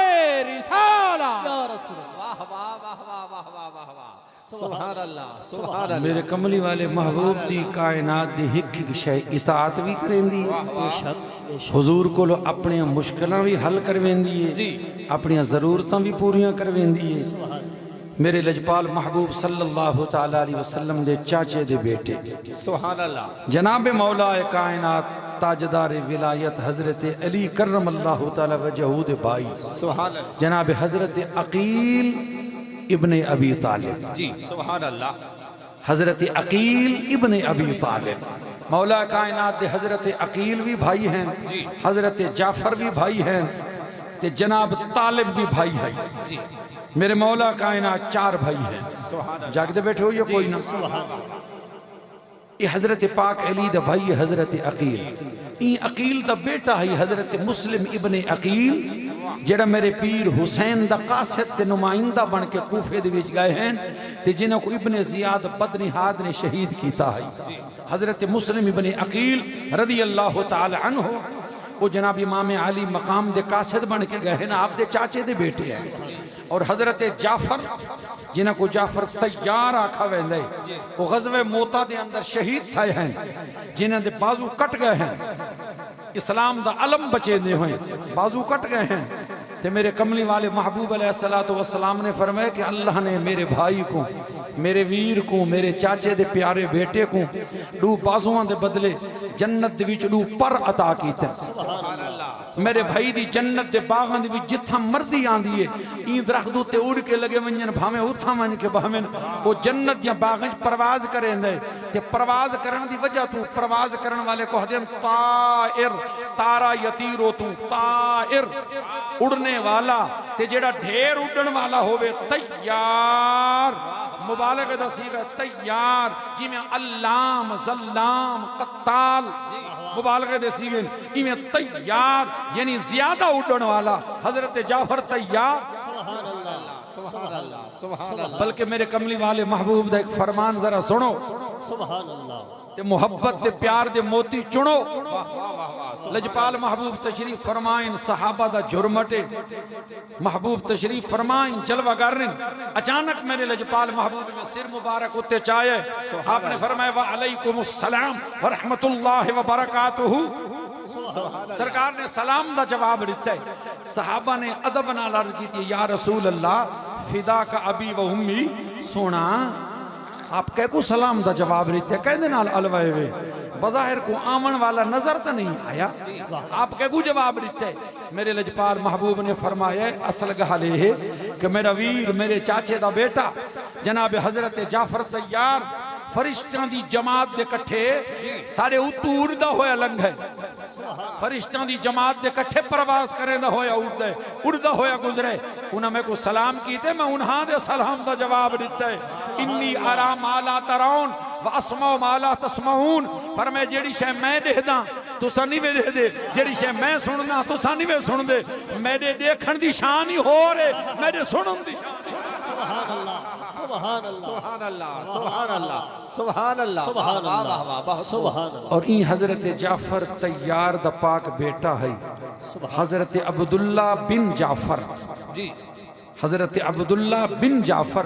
رسالت واہ واہ واہ واہ واہ واہ واہ سبحان اللہ سبحان اللہ میرے کملی والے محبوب دی کائنات دی ہک ہک شے اطاعت بھی کریندی بے شک بے شک حضور کو اپنی مشکلاں بھی حل کرویندی ہے اپنی ضرورتاں بھی پوریاں کرویندی ہے میرے لجپال محبوب صلی اللہ تعالی علیہ وسلم دے چاچے دے بیٹے سبحان اللہ جناب مولا کائنات تاجدار ولایت حضرت علی کرم اللہ تعالی وجہہ دے بھائی سبحان اللہ جناب حضرت عقیل ابن ابی طالب جی سبحان اللہ حضرت عقیل ابن ابی طالب مولا کائنات دے حضرت عقیل بھی بھائی ہیں حضرت جعفر بھی بھائی ہیں تے جناب طالب بھی بھائی ہیں میرے مولا کائنات چار بھائی ہیں جاگ دے بیٹھے ہو یا کوئی نہ یہ حضرت پاک علی دا بھائی حضرت عقیل این عقیل دا بیٹا ہے حضرت مسلم ابن عقیل جڑا میرے پیر حسین دا قاصد تے نمائندہ بن کے کوفے دے وچ گئے ہیں تے جنہوں کو ابن زیاد بدنہاد نے شہید کیتا ہے حضرت مسلم ابن عقیل رضی اللہ تعالی عنہ وہ جناب امام علی مقام دے قاصد بن کے گئے ہیں آپ دے چاچے دے بیٹے ہیں اور حضرت جعفر جنہوں کو جعفر تیار آکھا ویندے وہ غزوہ موتا دے اندر شہید تھے ہیں جنہوں دے بازو کٹ گئے ہیں اسلام دا علم بچے دے ہوئے بازو کٹ گئے ہیں تے میرے کملی والے محبوب علیہ السلام نے فرمایا کہ اللہ نے میرے بھائی کو میرے ویر کو میرے چاچے دے پیارے بیٹے کو دو بازوان دے بدلے جنت دے وچ دو پر عطا کیتے میرے بھائی دی جنت دے باغان دے وچ جتھا مردی آندی ہے این درخت تے اڑ کے لگے ونجن بھاویں اتھا ون کے بھاویں او جنت یا باغاں وچ پرواز کرندے تے پرواز کرن دی وجہ تو پرواز کرن والے کو ہدن طائر تارا یطیرو تو طائر اڑنے والا تے جیڑا ڈھیر اڑن والا ہوئے تیار مبالغہ دا صیغہ تیار جی میں علام ظلام قتال مبالغہ دے صیغے میں تیار یعنی زیادہ اڑن والا حضرت جعفر تیار سبحان اللہ سبحان اللہ بلکہ میرے کملی والے محبوب دا ایک فرمان ذرا سنو سبحان اللہ تے محبت دے پیار دے موتی چنو لجپال محبوب تشریف فرمائن صحابہ دا جرمٹے محبوب تشریف فرمائن جلوہ گرن اچانک میرے لجپال محبوب میں سر مبارک ہوتے چاہے آپ نے فرمایا وعلیکم السلام ورحمت اللہ وبرکاتہ سرکار نے سلام دا جواب دیتا ہے صحابہ نے ادب نال عرض کی تھی یا رسول اللہ فدا کا ابی و امی سونا آپ کہہ کو سلام دا جواب دیتے ہیں کہہ نال الوائے ہوئے بظاہر کو آمن والا نظر تا نہیں آیا آپ کہہ کو جواب دیتے ہیں میرے لجپال محبوب نے فرمایا اصل گھالے ہے کہ میرا ویر میرے چاچے دا بیٹا جناب حضرت جعفر تیار فرشتوں دی جماعت دے کٹھے سارے اتو اڑدا ہویا لنگ ہے فرشتوں دی جماعت دے کٹھے پرواز کریں دا ہویا اڑدا ہویا گزرے انہاں میں کو سلام کیتے میں انہاں دے سلام دا جواب دیتا ہے انی ارا ما لا ترون واسمعوا ما لا تسمعون فرمائے جیڑی شے میں دیکھدا تساں نہیں وے دے جیڑی شے میں سننا تساں نہیں وے سن دے میرے دیکھن دی شان ہی ہو رہے میرے سنن دی سبحان اللہ سبحان اللہ سبحان اللہ سبحان اللہ سبحان اللہ سبحان واہ واہ اللہ واہ بہت سبحان اللہ اور این حضرت جعفر تیار دا پاک بیٹا ہے حضرت عبداللہ بن جعفر جی حضرت عبداللہ بن جعفر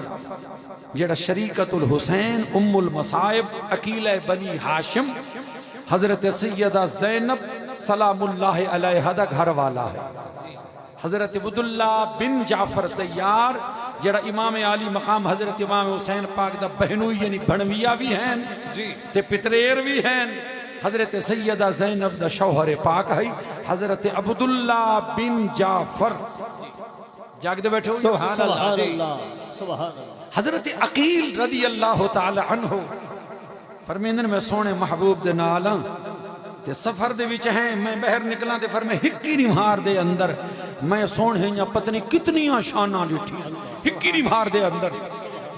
جیڑا شریکت الحسین ام المصائب عقیلہ بنی ہاشم حضرت سیدہ زینب سلام اللہ علیہ دا گھر والا ہے حضرت عبداللہ بن جعفر تیار جڑا امام علی مقام حضرت امام حسین پاک دا بہنوئی یعنی بھنویہ بھی ہیں تے پتریر بھی ہیں حضرت سیدہ زینب دا شوہر پاک ہے حضرت عبداللہ بن جعفر جاگ دے بیٹھے ہو سبحان اللہ سبحان جی اللہ سبحان اللہ حضرت عقیل رضی اللہ تعالی عنہ فرمیندن میں سونے محبوب دے نالاں تے سفر دے وچ ہیں میں باہر نکلاں تے فرمے ہکی نہیں مار دے اندر میں سونے یا پتنی کتنیاں شاناں ڈٹھی ہکی نہیں مار دے اندر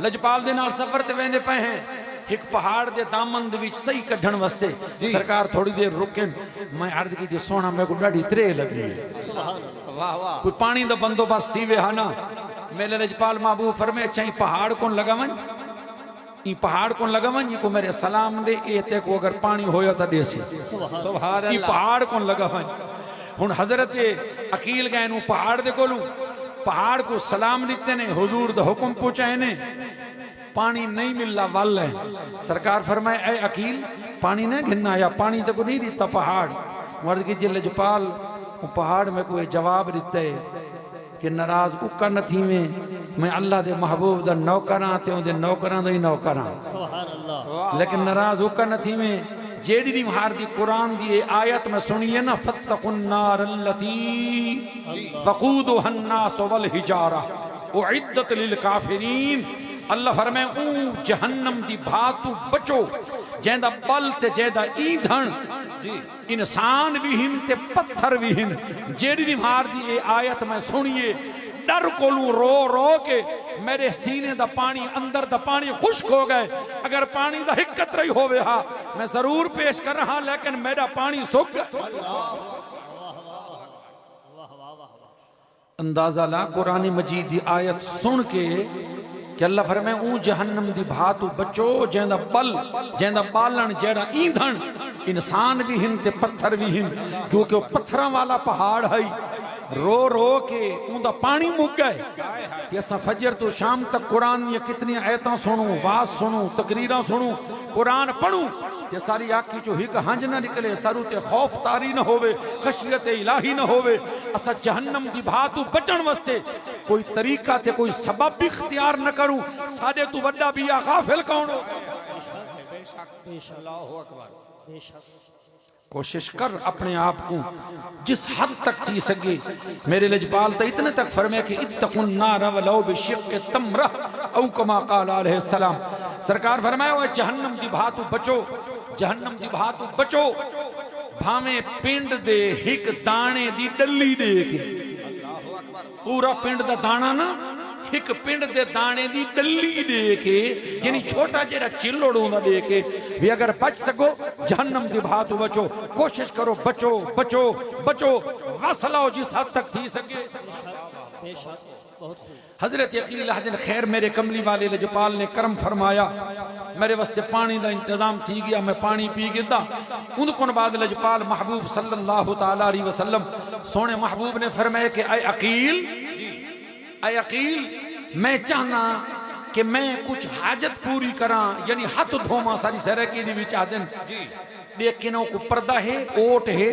لجپال دے نال سفر تے ویندے پے ہیں ایک پہاڑ دے دامن دے وچ صحیح کڈھن واسطے سرکار تھوڑی دیر رکن میں عرض کی تے سونا میں کو ڈاڈی ترے لگی واہ واہ کوئی پانی دا بندوبست تھی وے ہانا میرے لجپال محبوب فرمے چاہیے پہاڑ کون لگا من یہ پہاڑ کون لگا من یہ کو میرے سلام دے ایتے کو اگر پانی ہویا تا دیسی سبحان یہ اللہ پہاڑ کون لگا من ہن حضرت عقیل گئے نو پہاڑ دے کولوں پہاڑ کو سلام دیتے نے حضور دا حکم پہنچائے نے پانی نہیں ملنا ول ہے سرکار فرمائے اے عقیل پانی نہیں گھننا یا پانی تو کو نہیں دیتا پہاڑ مرد کی جل جپال پہاڑ میں کوئی جواب دیتا ہے کہ ناراض اکا نہ تھی میں اللہ دے محبوب دا نوکراں تے ان دے نوکراں دا ہی نوکراں سبحان اللہ لیکن ناراض اکا نہ تھی جیڑی دی مہار دی قرآن دی آیت میں سنیے نا فَاتَّقُوا النَّارَ الَّتِي وَقُودُهَا النَّاسُ وَالْحِجَارَةُ اُعِدَّتْ لِلْكَافِرِينَ اللہ فرمائے اون جہنم دی بھاتو بچو جیندہ بل تے جیندہ ایندھن انسان بھی ہن تے پتھر بھی ہن جیڑی دی مہار دی آیت میں سنیے ڈر کولوں رو رو کے میرے سینے دا پانی اندر دا پانی خشک ہو گئے اگر پانی دا حکت رہی ہوئے ہاں میں ضرور پیش کر رہا لیکن میرا پانی سکھ اندازہ لا قرآن مجید دی آیت سن کے کہ اللہ فرمائے اون جہنم دی بھاتو بچو جیندہ بل جیندہ بالن جیڑا ایندھن انسان بھی ہن تے پتھر بھی ہن کیونکہ وہ پتھراں والا پہاڑ ہے رو رو کے اون دا پانی مک گئے کہ اسا فجر تو شام تک قرآن یہ کتنی آیتاں سنوں واز سنوں تقریراں سنوں قرآن پڑھوں کہ ساری آنکھی جو ہی کا ہنج نہ نکلے سارو تے خوف تاری نہ ہوئے خشیت الہی نہ ہوئے اسا جہنم دی بھاتو بچن وستے کوئی طریقہ تے کوئی سبب بھی اختیار نہ کروں سادے تو وڈا بھی غافل کون ہو بے شک اللہ اکبر بے شک کوشش کر اپنے آپ کو جس حد تک تھی سکے میرے لجپال تا اتنے تک فرمائے کہ اتقوا النار ولو بشق تمرہ او کما قال علیہ السلام سرکار فرمائے وہ جہنم دی بھاتو بچو جہنم دی بھاتو بچو بھامیں پنڈ دے ہک دانے دی ڈلی دے کے پورا پنڈ دا دانا نا ایک پنڈ دے دانے دی ڈلی دے کے یعنی چھوٹا جیڑا چلوڑوں دا دے کے بھی اگر بچ سکو جہنم دی بھاتو بچو کوشش کرو بچو بچو بچو وصلو جس حد تک تھی سکے بے شک بہت خوب حضرت عقیل حجن خیر میرے کملی والے لجپال نے کرم فرمایا میرے واسطے پانی دا انتظام تھی گیا میں پانی پی گیا ان کو بعد لجپال محبوب صلی اللہ تعالی علیہ وسلم سونے محبوب نے فرمایا کہ اے عقیل میں چاہنا کہ میں کچھ حاجت پوری کراں یعنی ہاتھ دھوما ساری سرکی دی بھی چاہدن لیکنوں کو پردہ ہے اوٹ ہے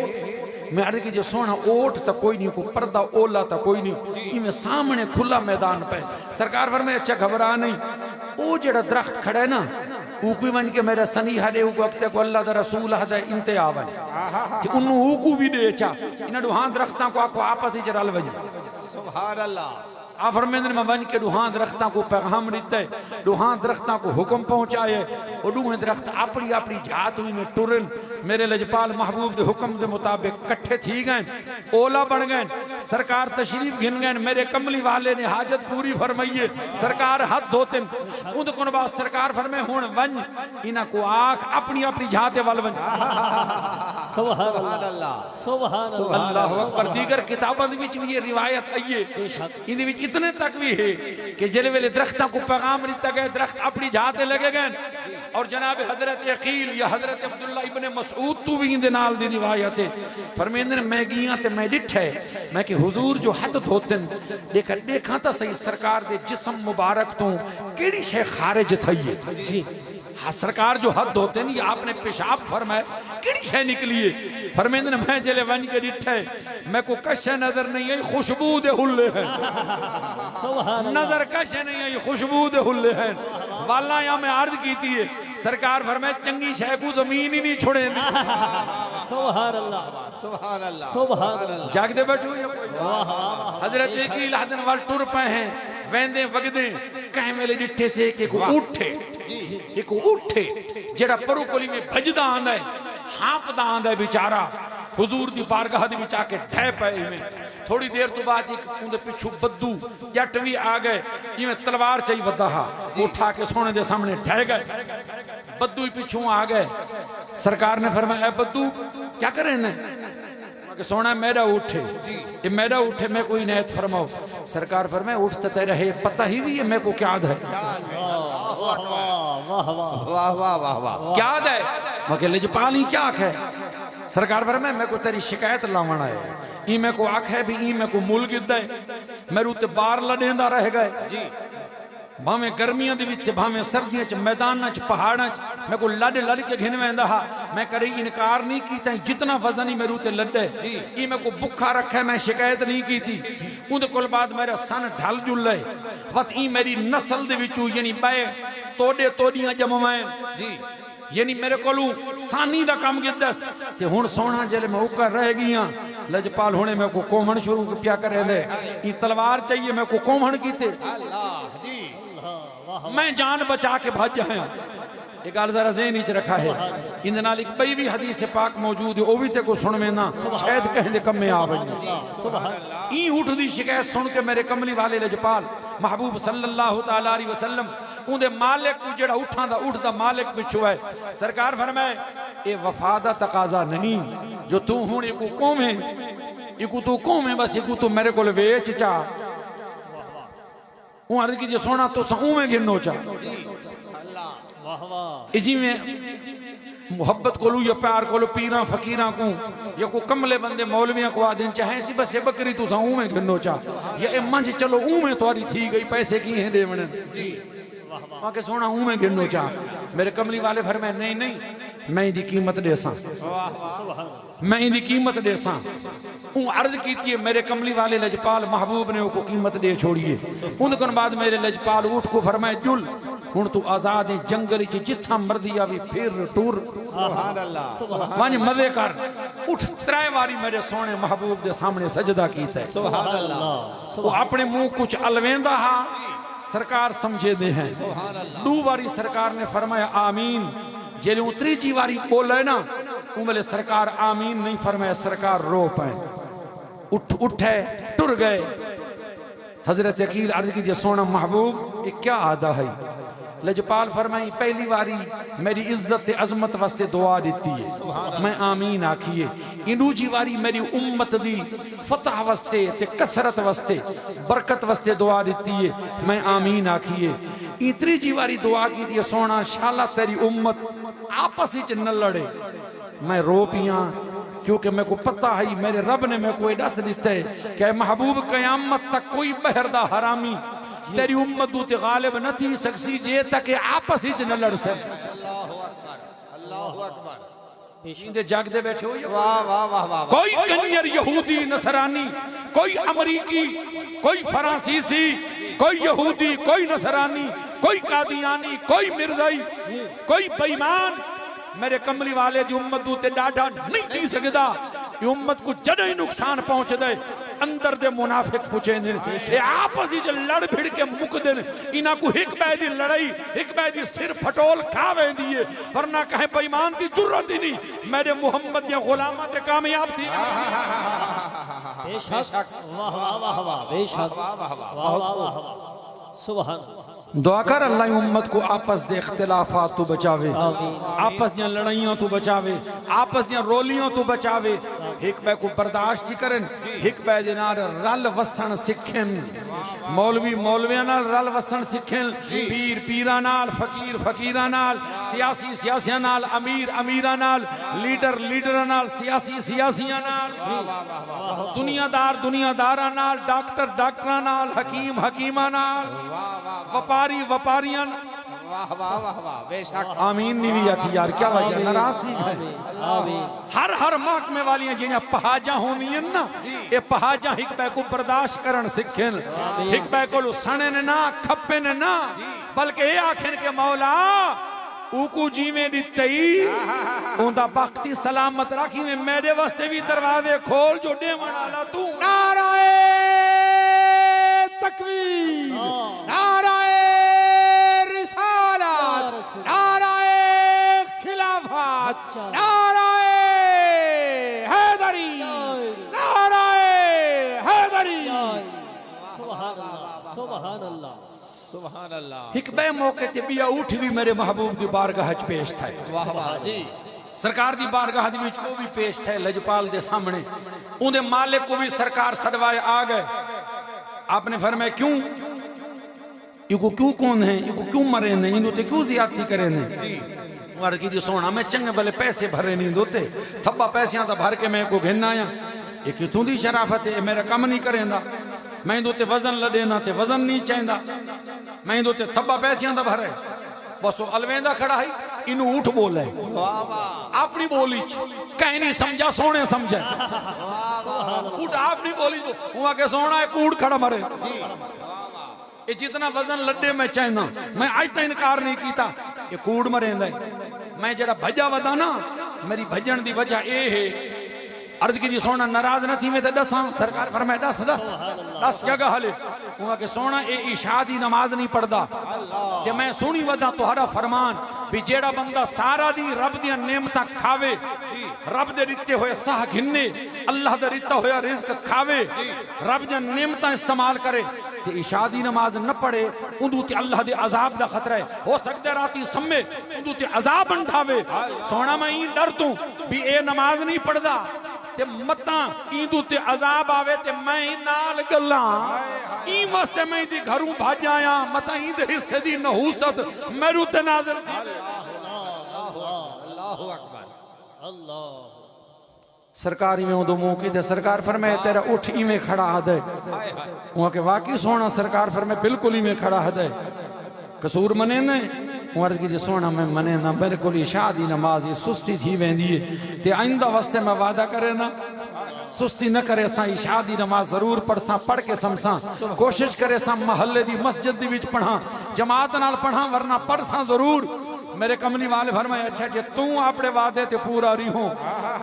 میں عرض کی جو سونا اوٹ تا کوئی نہیں کو پردہ اولا تا کوئی نہیں یہ میں سامنے کھلا میدان پہ سرکار پر میں اچھا گھبرا نہیں او جڑا درخت کھڑا ہے نا او کوئی من کے میرا سنیحہ دے او کو اکتے کو اللہ دا رسول حضر انتیاب ہے کہ انہوں او کو بھی دے چاہ انہاں دوہاں درختاں کو آکو آپا سے جرال وجہ سبحان اللہ آپ فرمیندن میں بن کے دوہاں درختاں کو پیغام دیتا ہے دوہاں درختاں کو حکم پہنچائے اور دوہاں درخت اپنی اپنی جہات ہوئی میں ٹرن میرے لجپال محبوب دے حکم دے مطابق کٹھے تھی گئے اولا بن گئے سرکار تشریف گھن گئے میرے کملی والے نے حاجت پوری فرمائیے سرکار حد دھوتن اندھ کن بعد سرکار فرمائے ہون ون انہاں کو آنکھ اپنی اپنی جہاتے وال ون سبحان اللہ سبحان اللہ اللہ اکبر دیگر کتابوں وچ بھی یہ روایت آئیے ان وچ اتنے تک بھی ہے کہ جلے ویلے درختوں کو پیغام دیتا گئے درخت اپنی جہاتے لگے گئے اور جناب حضرت عقیل یا حضرت عبداللہ ابن مسعود تو بھی اندے نال دی روایت ہے فرمیندن میں گیاں تے میں ڈٹھ ہے میں کہ حضور جو حد دھوتن دیکھاں تا صحیح سرکار دے جسم مبارک تو کیڑی شے خارج تھئیے جی سرکار جو حد ہوتے ہیں یہ آپ نے پیشاب فرمائے کیڑی شے نکلیے فرمیندن میں جلے ون کے ڈٹھ ہے میں کو کشے نظر نہیں ہے خوشبو دے ہلے ہیں نظر کشے نہیں ہے خوشبو دے ہلے ہیں والا یہاں میں عرض کیتی ہے سرکار فرمائے چنگی شے کو زمین ہی نہیں چھوڑے دی سبحان اللہ سبحان اللہ سبحان اللہ جاگ دے بیٹھو حضرت عقیل حدن وال ٹر پہ ہیں ویندیں وگدیں کہیں میلے ڈٹھے سے کہ کو اٹھے ایک اٹھے جڑا پرو کولی میں بھجدہ آندہ ہے ہاپدہ آندہ ہے بیچارہ حضور دی بارگاہ دی بچا کے ڈھے پائے میں تھوڑی دیر تو بعد ایک اندے پچھو بدو یا ٹوی آگئے یہ میں تلوار چاہی ودہا اٹھا کے سونے دے سامنے ڈھے گئے بدو ہی پچھو آگئے سرکار نے فرمایا اے بدو کیا کریں نے کہ سونا میرا اٹھے یہ میرا اٹھے میں کوئی نیت فرماؤ سرکار فرمائے اٹھتا تے رہے پتہ ہی بھی ہے میں کو کیا ہے واہ واہ واہ واہ کیا ہے مگر لجپالی کیا ہے سرکار فرمائے میں کو تیری شکایت لاونا ہے ای میں کو آنکھ ہے بھی ای میں کو مول گد ہے میں روتے بار لڑیں دا رہ گئے بھاویں گرمیاں دی وچ بھاویں سردیاں چ میداناں چ پہاڑاں چ میں کو لڑ کے گھن ویندا ہا میں کدی انکار نہیں کیتا جتنا وزن ہی میرے تے لڈے ای میں کو بکھا رکھے میں شکایت نہیں کیتی اون دے کول بعد میرا سن ڈھل جلے وقت ای میری نسل دے وچوں یعنی بے توڑے توڑیاں جموائیں جی یعنی میرے کولو سانی دا کم گدس تے ہن سونا جلے میں اوکر رہ گیاں لجپال ہونے میں کو کومن شروع کیا کرے دے ای تلوار چاہیے میں کو کومن کیتے اللہ جی میں جان بچا کے بھاج جائیں ایک گل ذرا ذہن وچ رکھا ہے ان نال ایک بئی بھی حدیث پاک موجود ہے او بھی تے کو سن میں نہ شاید کہیں دے کم میں آ وئی سبحان اللہ ای اٹھ دی شکایت سن کے میرے کملی والے لجپال محبوب صلی اللہ تعالی علیہ وسلم اون دے مالک کو جڑا اٹھاں دا اٹھ دا مالک پچھو ہے سرکار فرمائے اے وفا دا تقاضا نہیں جو تو ہن ایک قوم ہے ایک تو قوم ہے بس ایک تو میرے کول ویچ چا اون عرض کی جے سونا تو سوں میں گنو چا واہ واہ اجی میں محبت کولو یا پیار کولو پیراں فقیراں کو یا کو کملے بندے مولویاں کو آدین چاہیں سی بس بکری تو سوں میں گنو چا یا اے منج چلو اون میں تواری تھی گئی پیسے کی ہیں دے ونن جی وہاں کے سونا ہوں میں گنو چاہ میرے کملی والے فرمائے نہیں نہیں میں دی قیمت دے ساں میں دی قیمت دے ساں اون عرض کیتی ہے میرے کملی والے لجپال محبوب نے کو قیمت دے چھوڑیے ان کن بعد میرے لجپال اٹھ کو فرمائے جل ہن تو آزاد جنگل چ جتھا مردی آوی پھر ٹور سبحان اللہ وانی مزے کر اٹھ ترے واری میرے سونے محبوب دے سامنے سجدہ کیتا ہے سبحان اللہ وہ اپنے منہ کچھ الویندہ ہا سرکار سمجھے دے ہیں دو واری سرکار نے فرمایا آمین جیلے اتری جی واری بولے نا انہوں سرکار آمین نہیں فرمایا سرکار رو پائیں اٹھے ٹر گئے حضرت عقیل عرض کی جے سونا محبوب یہ کیا آدھا ہے لجپال فرمائی پہلی واری میری عزت عظمت واسطے دعا دیتی ہے میں آمین آکھیے انو جی واری میری امت دی فتح واسطے تے کسرت واسطے برکت واسطے دعا دیتی ہے میں آمین آکھیے اتری جی واری دعا کی دی سونا شالا تیری امت آپس ہی نہ لڑے میں رو پیاں کیونکہ میں کو پتہ ہے میرے رب نے میں کو ڈس دیتا ہے کہ محبوب قیامت تک کوئی بہر دا حرامی تیری امت تے غالب نہ تھی سکسی جے تک آپس ہی نہ لڑ سکے اللہ اکبر نیندے جاگ دے بیٹھے ہو یا واہ واہ واہ واہ کوئی کنیر یہودی نصرانی کوئی امریکی کوئی فرانسیسی کوئی یہودی کوئی نصرانی کوئی قادیانی کوئی مرزائی کوئی بیمان میرے کملی والے دی امت تے ڈاڈا نہیں تھی سکتا یہ امت کو جڑے نقصان پہنچ دے اندر دے منافق پوچھیں دن یہ آپس ہی جو لڑ بھڑ کے مک دن انہاں کو ایک بے دی لڑائی ایک بے دی سر پھٹول کھاوے دیئے ورنہ کہیں بیمان دی جرت ہی نہیں میرے محمد یا غلامات کامیاب تھی بے شک واہ واہ واہ واہ بے شک واہ واہ واہ سبحان دعا کر اللہ امت کو آپس دے اختلافات تو بچاوے آپس دیا لڑائیاں تو بچاوے آپس دیا رولیاں تو بچاوے ایک بے کو برداشت کرن ایک بے دینار رل وسن سکھن مولوی مولیاں رل وسن سکھن پیر پیرانال فقیر فقیرانال سیاسی سیاسیانال امیر امیرانال لیڈر لیڈرانال سیاسی سیاسیانال دنیا دارانال ڈاکٹر ڈاکٹرانال حکیم حکیمانال وپاری وپاریاں واہ واہ واہ واہ بے شک آمین نہیں بھی آکھی یار کیا وجہ ناراض تھی ہر محکمے والیاں جنہیں پہاجاں ہونی ہیں نا یہ پہاجاں ایک بے کو برداشت کرن سکھن ایک بے کو سنن نا کھپن نا بلکہ یہ آکھن کے مولا اوکو جیویں دیتے اندہ بختی سلامت رکھی میں میرے واسطے بھی دروازے کھول جو دے منالا تو نعرہ تکبیر نعرہ رسالت نعرہ خلافت نعرہ حیدری نعرہ حیدری سبحان اللہ سبحان اللہ سبحان اللہ ایک بے موقع تے بیا اٹھ بھی میرے محبوب دی بارگاہ چ پیش تھا واہ واہ جی سرکار دی بارگاہ دی وچ وہ بھی پیش تھے لجپال دے سامنے اون دے مالک کو بھی سرکار سڑوائے آ گئے آپ نے فرمایا کیوں یہ کو کیوں کون ہے یہ کو کیوں مرے نہیں انہوں تے کیوں زیادتی کرے نہیں وہ کی دی سونا میں چنگے بلے پیسے بھرے نہیں دوتے تھبا پیسیاں تا بھر کے میں کو گھننا آیا یہ کتوں دی شرافت ہے میرا کم نہیں کریں دا میں دوتے وزن لدینا تے وزن نہیں چاہندہ میں دو تے تھبا پیسیاں دا بھرے بس وہ الویندہ کھڑا ہے انہوں اٹھ بولا ہے اپنی بولی کہیں نہیں سمجھا سونے سمجھا اٹھ اپنی بولی تو وہاں کے سونا ہے کوڑ کھڑا مرے یہ جتنا وزن لڈے میں چاہنا میں آج تک انکار نہیں کیتا یہ کوڑ مرے ہے میں جڑا بھجا ودا نا میری بھجن دی وجہ اے ہے عرض کی جی سونا ناراض نہ تھی میں تے دساں سرکار فرمائے دس جگہ حلے وہاں کہ سونا اے عشاء دی نماز نہیں پڑھدا کہ میں سونی ودا تہاڈا فرمان بھی جیڑا بندہ سارا دی رب دی نعمتاں کھاوے رب دے دتے ہوئے ساہ گھنے اللہ دے دتا ہویا رزق کھاوے رب دی نعمتاں استعمال کرے تے عشاء دی نماز نہ پڑھے اندو تے اللہ دے عذاب دا خطرہ ہے ہو سکتے راتی سمے اندو تے عذاب انڈھاوے سونا میں ہی ڈر توں بھی اے نماز نہیں پڑھدا تے متاں ایندو تے عذاب آوے تے میں ہی نال گلاں این واسطے میں دی گھروں بھاج آیا متاں ایندے حصے دی نحوست میرو تے نازل تھی اللہ اکبر اللہ سرکاری میں دو موقع تے سرکار فرمائے تیرا اٹھ ہی میں کھڑا ہے دے وہاں کہ واقعی سونا سرکار فرمائے بالکل ہی میں کھڑا ہے دے قصور منے نے عرض کی جی سونا میں منے نا میرے کو عشاء دی نماز یہ سستی تھی ویندی ہے تے آئندہ واسطے میں وعدہ کرے نا سستی نہ کرے ساں عشاء دی نماز ضرور پڑھساں پڑھ کے سمساں کوشش کرے ساں محلے دی مسجد دی وچ پڑھاں جماعت نال پڑھاں ورنہ پڑھساں ضرور میرے کمنی والے فرمائے اچھا جی توں اپنے وعدے تے پورا رہی ہوں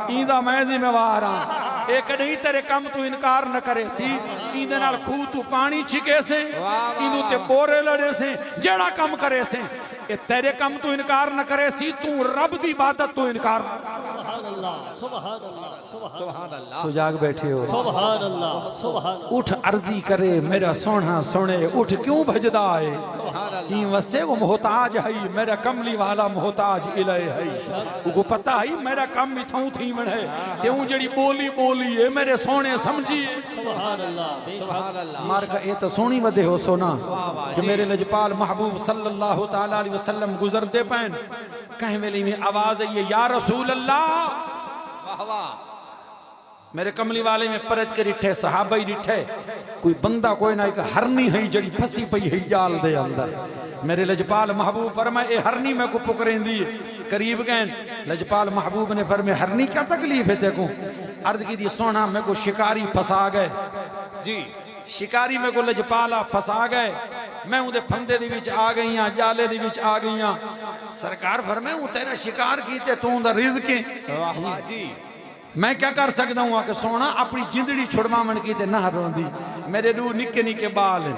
ایندہ میں ذمہ وار ہاں ایک نہیں تیرے کم تو انکار نہ کرے سی ایندے نال کھو تو پانی چھکے سے ایندو تے بورے لڑے سے جڑا کم کرے سے اے تیرے کم تو انکار نہ کرے سی تو رب دی عبادت تو انکار سبحان اللہ سبحان اللہ سبحان اللہ سو جاگ بیٹھے ہو سبحان اللہ سبحان اٹھ عرضی کرے میرا سونا سونے اٹھ کیوں بھجدا ہے این واسطے وہ محتاج ہے میرا کملی والا محتاج الہی ہے وہ پتہ ہے میرا کم بھی تھوں تھی من ہے تے اون جڑی بولی بولی ہے میرے سونے سمجھیے سبحان اللہ سبحان اللہ مار کا اے تو سونی ودے ہو سونا کہ میرے لجپال محبوب صلی اللہ تعالی علیہ وسلم گزر دے پین کہیں ویلی میں آواز ہے یا رسول اللہ میرے کملی والے میں پرج کے رٹھے صحابہ ہی رٹھے کوئی بندہ کوئی نہ ایک ہرنی ہے جڑی پھسی پئی ہے جال دے اندر میرے لجپال محبوب فرمائے اے ہرنی میں کو پکریں دی قریب گئن لجپال محبوب نے فرمائے ہرنی کیا تکلیف ہے تے کو عرض کی دی سونا میں کو شکاری پھسا گئے جی شکاری میں کو لجپالا پھسا گئے میں اندے پھندے دی وچ آ گئیاں جالے دی وچ آ گئیاں سرکار فرمائے ہوں تیرا شکار کیتے تو اندر رزقیں جی میں کیا کر سکتا ہوں کہ سونا اپنی جندڑی چھڑوا من کی تے نہ رون دی میرے دو نکے نکے بال ہیں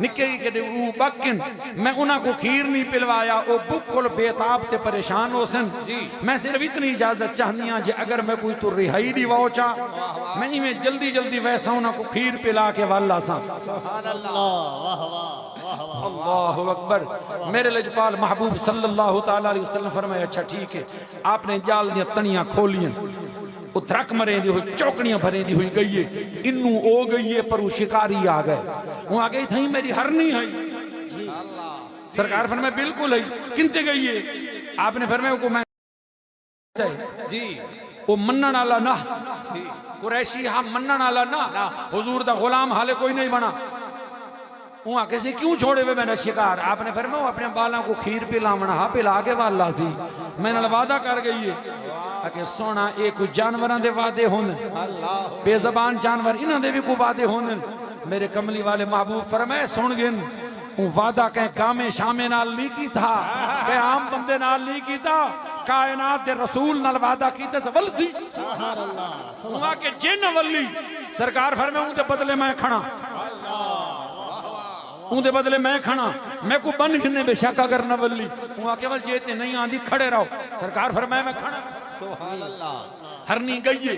نکے نکے دو بکن میں انہاں کو کھیر نہیں پلوایا او بکل بیتاب تے پریشان ہو سن میں صرف اتنی اجازت چاہنیاں جے اگر میں کوئی تو رہائی دی واؤ چاہ میں ہی میں جلدی جلدی ویسا انہاں کو کھیر پلا کے والا سا اللہ اکبر میرے لجپال محبوب صلی اللہ تعالی علیہ وسلم فرمائے اچھا ٹھیک ہے آپ نے جال دیا تنیاں کھولیں وہ دھرک مریں دی ہوئی چوکنیاں بھریں دی ہوئی گئی ہے انہوں او گئی ہے پر وہ شکاری آ گئے وہ آگئی تھا ہی میری ہرنی ہے سرکار فرمائے بالکل ہے کنتے گئی ہے آپ نے فرمائے کو میں جی وہ منن آلا نہ قریشی ہاں منن آلا نہ حضور دا غلام حالے کوئی نہیں بنا وہاں کیسے کیوں چھوڑے ہوئے میں نے شکار آپ نے فرمایا وہ اپنے بالاں کو کھیر پلاونا ہاں پلا کے والا سی میں نے وعدہ کر گئی ہے کہ سونا ایک جانوراں دے وعدے ہون بے زبان جانور انہاں دے بھی کو وعدے ہون میرے کملی والے محبوب فرمائے سن گن وہ وعدہ کہیں کامے شامے نال نہیں کی تھا کہ عام بندے نال نہیں کی تھا کائنات دے رسول نال وعدہ کیتے سے ولسی وہاں کے جن ولی سرکار فرمائے ان دے بدلے میں کھڑا ان دے بدلے میں کھڑا میں کو بن گھنے بے شک اگر نہ ولی وہاں کیول جیتے نہیں آندھی کھڑے رہو سرکار فرمائے میں کھڑا سبحان اللہ ہرنی گئی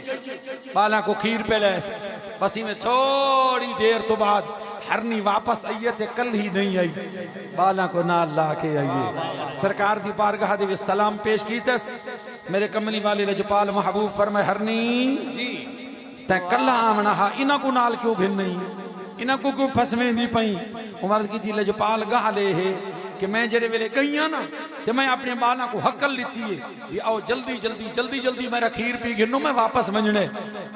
بالا کو کھیر پہ لیس بسی میں تھوڑی دیر تو بعد ہرنی واپس آئیے تھے کل ہی نہیں آئی بالا کو نہ اللہ کے آئیے سرکار دی بارگاہ دے سلام پیش کی تس میرے کملی والے لجپال محبوب فرمائے ہرنی جی تے کل آمنا ہا انہاں کو نال کیوں گھن نہیں انہاں کو کیوں پھسویں دی پائیں عمر کی تھی لجپال گاہ لے ہے کہ میں جڑے ویلے گئیاں نا کہ میں اپنے بالا کو حقل لیتی ہے یہ آؤ جلدی جلدی جلدی جلدی میرا کھیر پی گھنوں میں واپس ونجنے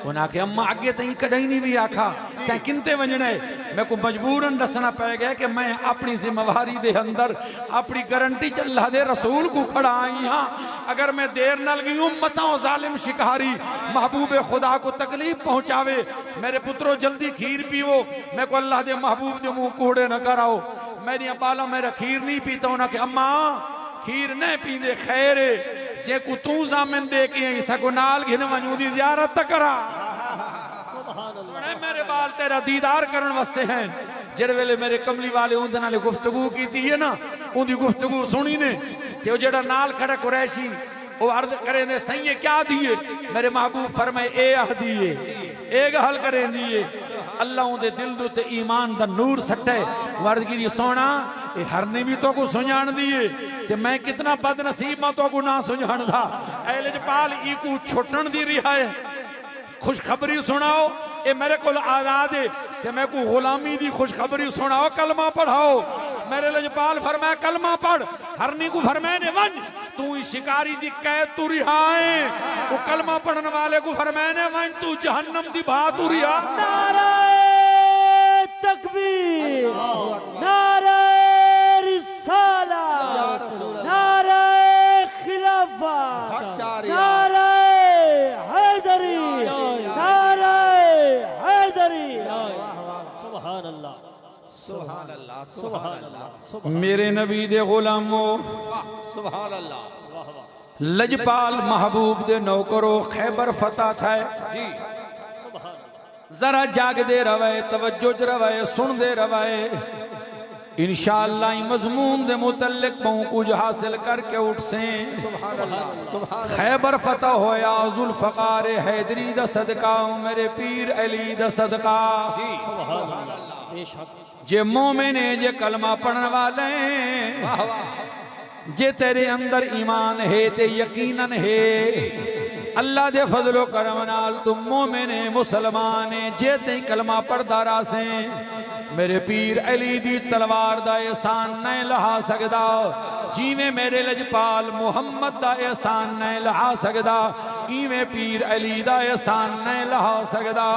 انہاں کہ اماں آگے تہیں کڑھائی نہیں بھی آکھا تہیں کنتے ونجنے میں کو مجبوراً دسنا پہ گیا کہ میں اپنی ذمہ داری دے اندر اپنی گارنٹی چ اللہ دے رسول کو کھڑا آئی ہاں. اگر میں دیر نہ لگی امتاں و ظالم شکاری محبوب خدا کو تکلیف پہنچاوے. میرے پترو جلدی کھیر پیو. میں کو اللہ دے محبوب دے منہ کوڑے نہ کراؤ. میری ابالا میرا کھیر نہیں پیتا ہوں. نہ کہ اماں کھیر نہیں پیندے خیر جے کو تو زامن دے کے ہیں سکو نال گھن ونجو دی زیارت تکرا. میرے بال تیرا دیدار کرن واسطے ہیں. جڑے ویلے میرے کملی والے اون دے نال گفتگو کیتی ہے نا, اون دی گفتگو سنی نے تے او جڑا نال کھڑا قریشی او عرض کریں دے سہی کیا دیے. میرے محبوب فرمائے اے دیے اے گل کریں دیے. اللہ اون دے دل دے تے ایمان دا نور سٹے. ورد کی دی سونا اے ہر نے بھی تو کو سنجان دیے کہ میں کتنا بد نصیب میں تو کو نہ سنجان تھا. اے لجپال ای کو چھٹن دی رہا ہے. خوشخبری سناؤ اے میرے کو آزاد ہے کہ میں کو غلامی دی خوشخبری سناؤ. کلمہ پڑھاؤ. میرے لجپال فرمایا کلمہ پڑھ. ہرنی کو فرمائے نے ون تو ہی شکاری دی قید تو رہائیں. وہ کلمہ پڑھنے والے کو فرمائے نے ون تو جہنم دی بات تو رہا. نعرہ تکبیر, نعرہ رسالت, نعرہ خلافت, نعرہ حیدری, نعرہ حیدری. سبحان اللہ سبحان اللہ سبحان اللہ. میرے نبی دے غلاموں سبحان اللہ. لجپال محبوب دے نوکرو خیبر فتح تھا جی. ذرا جاگ دے روائے, توجہ چ روائے, سن دے روائے. انشاءاللہ مضمون دے متعلق بہوں کچھ حاصل کر کے اٹھ سیں. خیبر فتح ہویا ذوالفقار حیدری دا صدقہ, میرے پیر علی دا صدقہ. جے مومن ہے, جے کلمہ پڑھنے والے ہیں, جے تیرے اندر ایمان ہے تے یقیناً ہے اللہ دے فضل و کرم نال تم مومن ہے, مسلمان ہے. جے تے کلمہ پڑھدا راسیں میرے پیر علی دی تلوار دا احسان نہیں لہا سکدا. جیویں میرے لجپال محمد دا احسان نہیں لہا سکدا, ایویں پیر علی دا احسان نہیں لہا سکدا.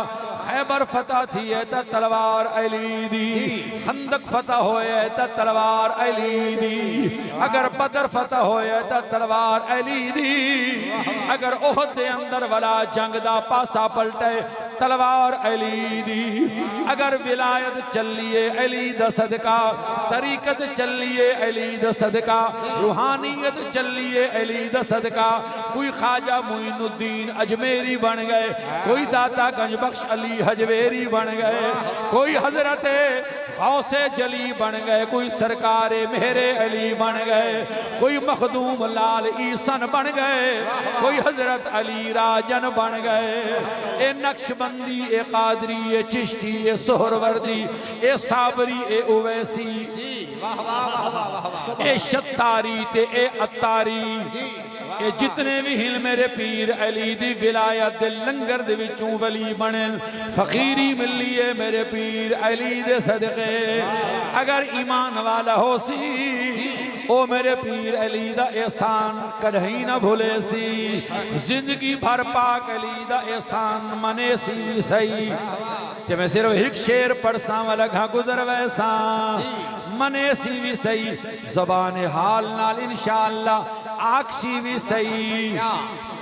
خیبر فتح تھی ہے تا تلوار علی دی, خندق فتح ہوئے ہے تا تلوار علی دی, اگر بدر فتح ہوئے ہے تا تلوار علی دی, اگر احد دے اندر والا جنگ دا پاسا پلٹے تلوار علی دی, اگر ولایت چلیے علی دا صدقہ, طریقت چلیے علی دا صدقہ, روحانیت چلیے علی دا صدقہ. کوئی خواجہ معین الدین اجمیری بن گئے, کوئی داتا گنج بخش علی حجویری بن گئے, کوئی حضرت غوث جلی بن گئے, کوئی سرکار مہر علی بن گئے, کوئی مخدوم لال عیسن بن گئے, کوئی حضرت علی راجن بن گئے. اے نقش بندی, اے قادری, اے چشتی, اے سہروردی, اے صابری, اے اویسی, اے شتاری تے اے اتاری, اے جتنے بھی ہن میرے پیر علی دی ولایت دے لنگر دے وچوں ولی بنن. فقیری ملیے میرے پیر علی دے صدقے. اگر ایمان والا ہو سی او میرے پیر علی دا احسان کدھئی نہ بھولے سی. زندگی بھر پاک علی دا احسان منے سی صحیح. کہ میں صرف ایک شیر پڑھساں والا گھا گزر ویساں منے سی بھی صحیح. زبان حال نال انشاءاللہ آکسی بھی صحیح.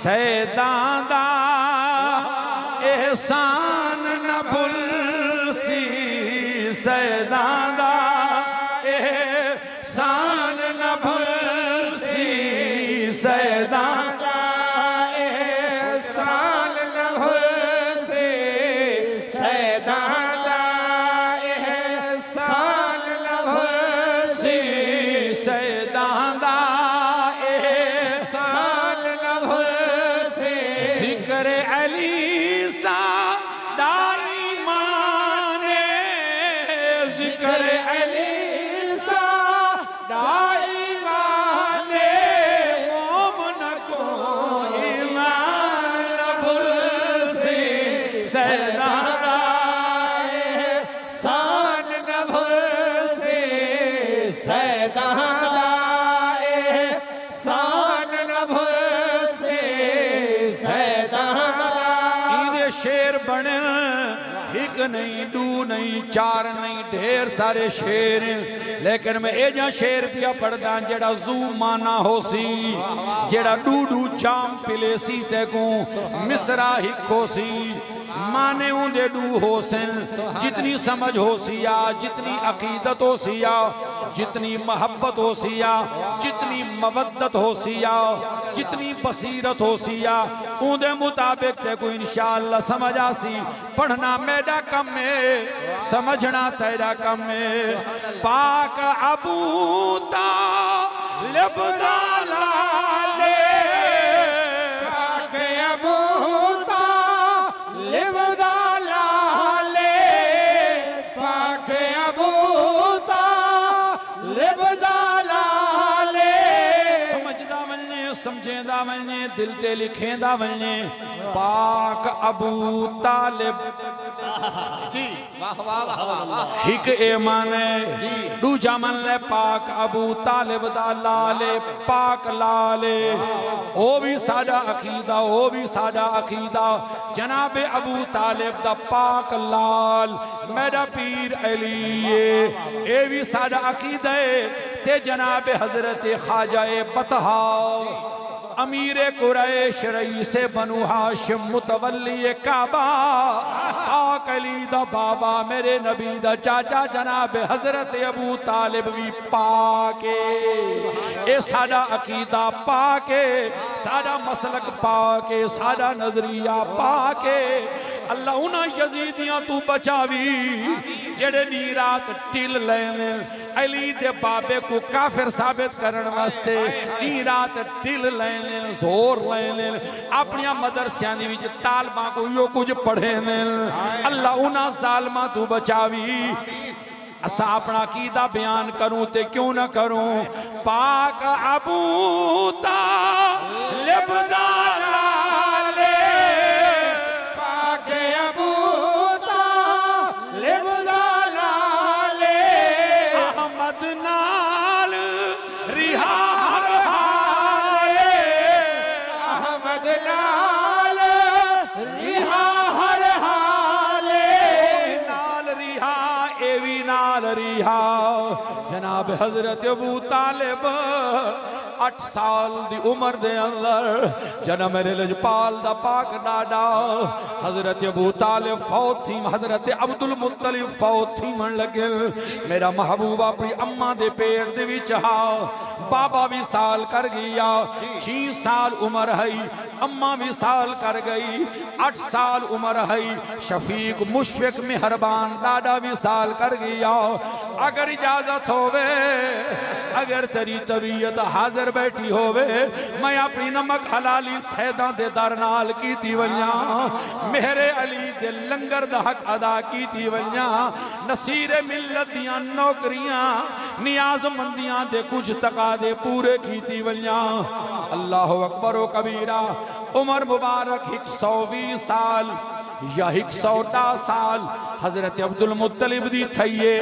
سیدان دا احسان نہ بھول سی, سیدان دا احسان نہ بھول سی, سیدان دا احسان نہ بھول سی, سیدان دا احسان نہ بھول سی, سیدان دا احسان نہ بھول سی. ذکر علی سا دائی مانے, ذکر علی سا دائی مانے, مومن کو ایمان نہ بھول سی, سیدان دا احسان نہ بھول سی, سیدان دا احسان نہ بھول سی, سیدان دا. شیر بنے ایک نہیں دو نہیں چار نہیں ڈھیر سارے شیر لیکن میں اے جا شیر پیا پڑھدا جڑا زو مانا ہو سی جڑا ڈو چام پلے سی تے کو مصرا ہک ہو سی مانے ہوں دے ڈو ہو سن جتنی سمجھ ہو سیا جتنی عقیدت ہو سیا جتنی محبت ہو سیا جتنی مودت ہو سیا جتنی بصیرت ہو سیا اون دے مطابق تے کو انشاءاللہ سمجھا سی پڑھنا میرا کم ہے سمجھنا تیرا کم ہے پاک ابو طالب دا لالے پاک ابو طالب دا لالے پاک ابو طالب دا لالے سمجھدا ونجے سمجھدا ونجے دل تے لکھیندا ونجے پاک ابو طالب جی واہ واہ واہ واہ ایک ایمان ہے دو جامن لے پاک ابو طالب دا لالے پاک لالے او بھی ساڈا عقیدہ او بھی ساڈا عقیدہ جناب ابو طالب دا پاک لال میرا پیر علی اے بھی ساڈا عقیدہ ہے تے جناب حضرت خواجہ بطحا امیر قریش رئیس بنو ہاشم متولی کعبہ پاک علی دا بابا میرے نبی دا چاچا جناب حضرت ابو طالب بھی پاکے اے ساڈا عقیدہ پاکے ساڈا مسلک پاکے ساڈا نظریہ پاکے اللہ انہاں یزیدیاں تو بچاوی جڑے نیرات ٹل لینے علی دے بابے کو کافر ثابت کرن واسطے نیرات ٹل لینے زور لینے اپنیاں مدرسیاں دی وچ طالباں کو یو کچھ پڑھے نے اللہ انہاں ظالماں تو بچاوی اسا اپنا عقیدہ بیان کروں تے کیوں نہ کروں پاک ابو طالب دا لالے پاک ابو طالب دا لالے احمد نال رہا ہر حالے احمد نال رہا ہر حالے نال رہا اے وی نال رہا جناب حضرت ابو طالب 8 سال دی عمر دے اندر جنہ میرے لجپال دا پاک ڈاڈا حضرت ابو طالب فوت تھی حضرت عبدالمطلب فوت تھی من لگل میرا محبوب اپنی اماں دے پیڑ دے بھی چاہا بابا بھی سال کر گیا 6 سال عمر ہے اماں بھی سال کر گئی 8 سال عمر ہے شفیق مشفق مہربان ڈاڈا بھی سال کر گیا اگر اجازت ہوئے اگر تری طبیعت حاضر بیٹھی ہوئے میں اپنی نمک حلالی سیدہ دے درنال کی تھی ونیاں میرے علی دے لنگر دا حق ادا کی تھی ونیاں نصیر ملت دیاں نوکریاں نیاز مندیاں دے کچھ تقاضے پورے کی تھی ونیاں اللہ اکبر و کبیرہ عمر مبارک 120 سال یا 110 سال حضرت عبدالمطلب دی تھئیے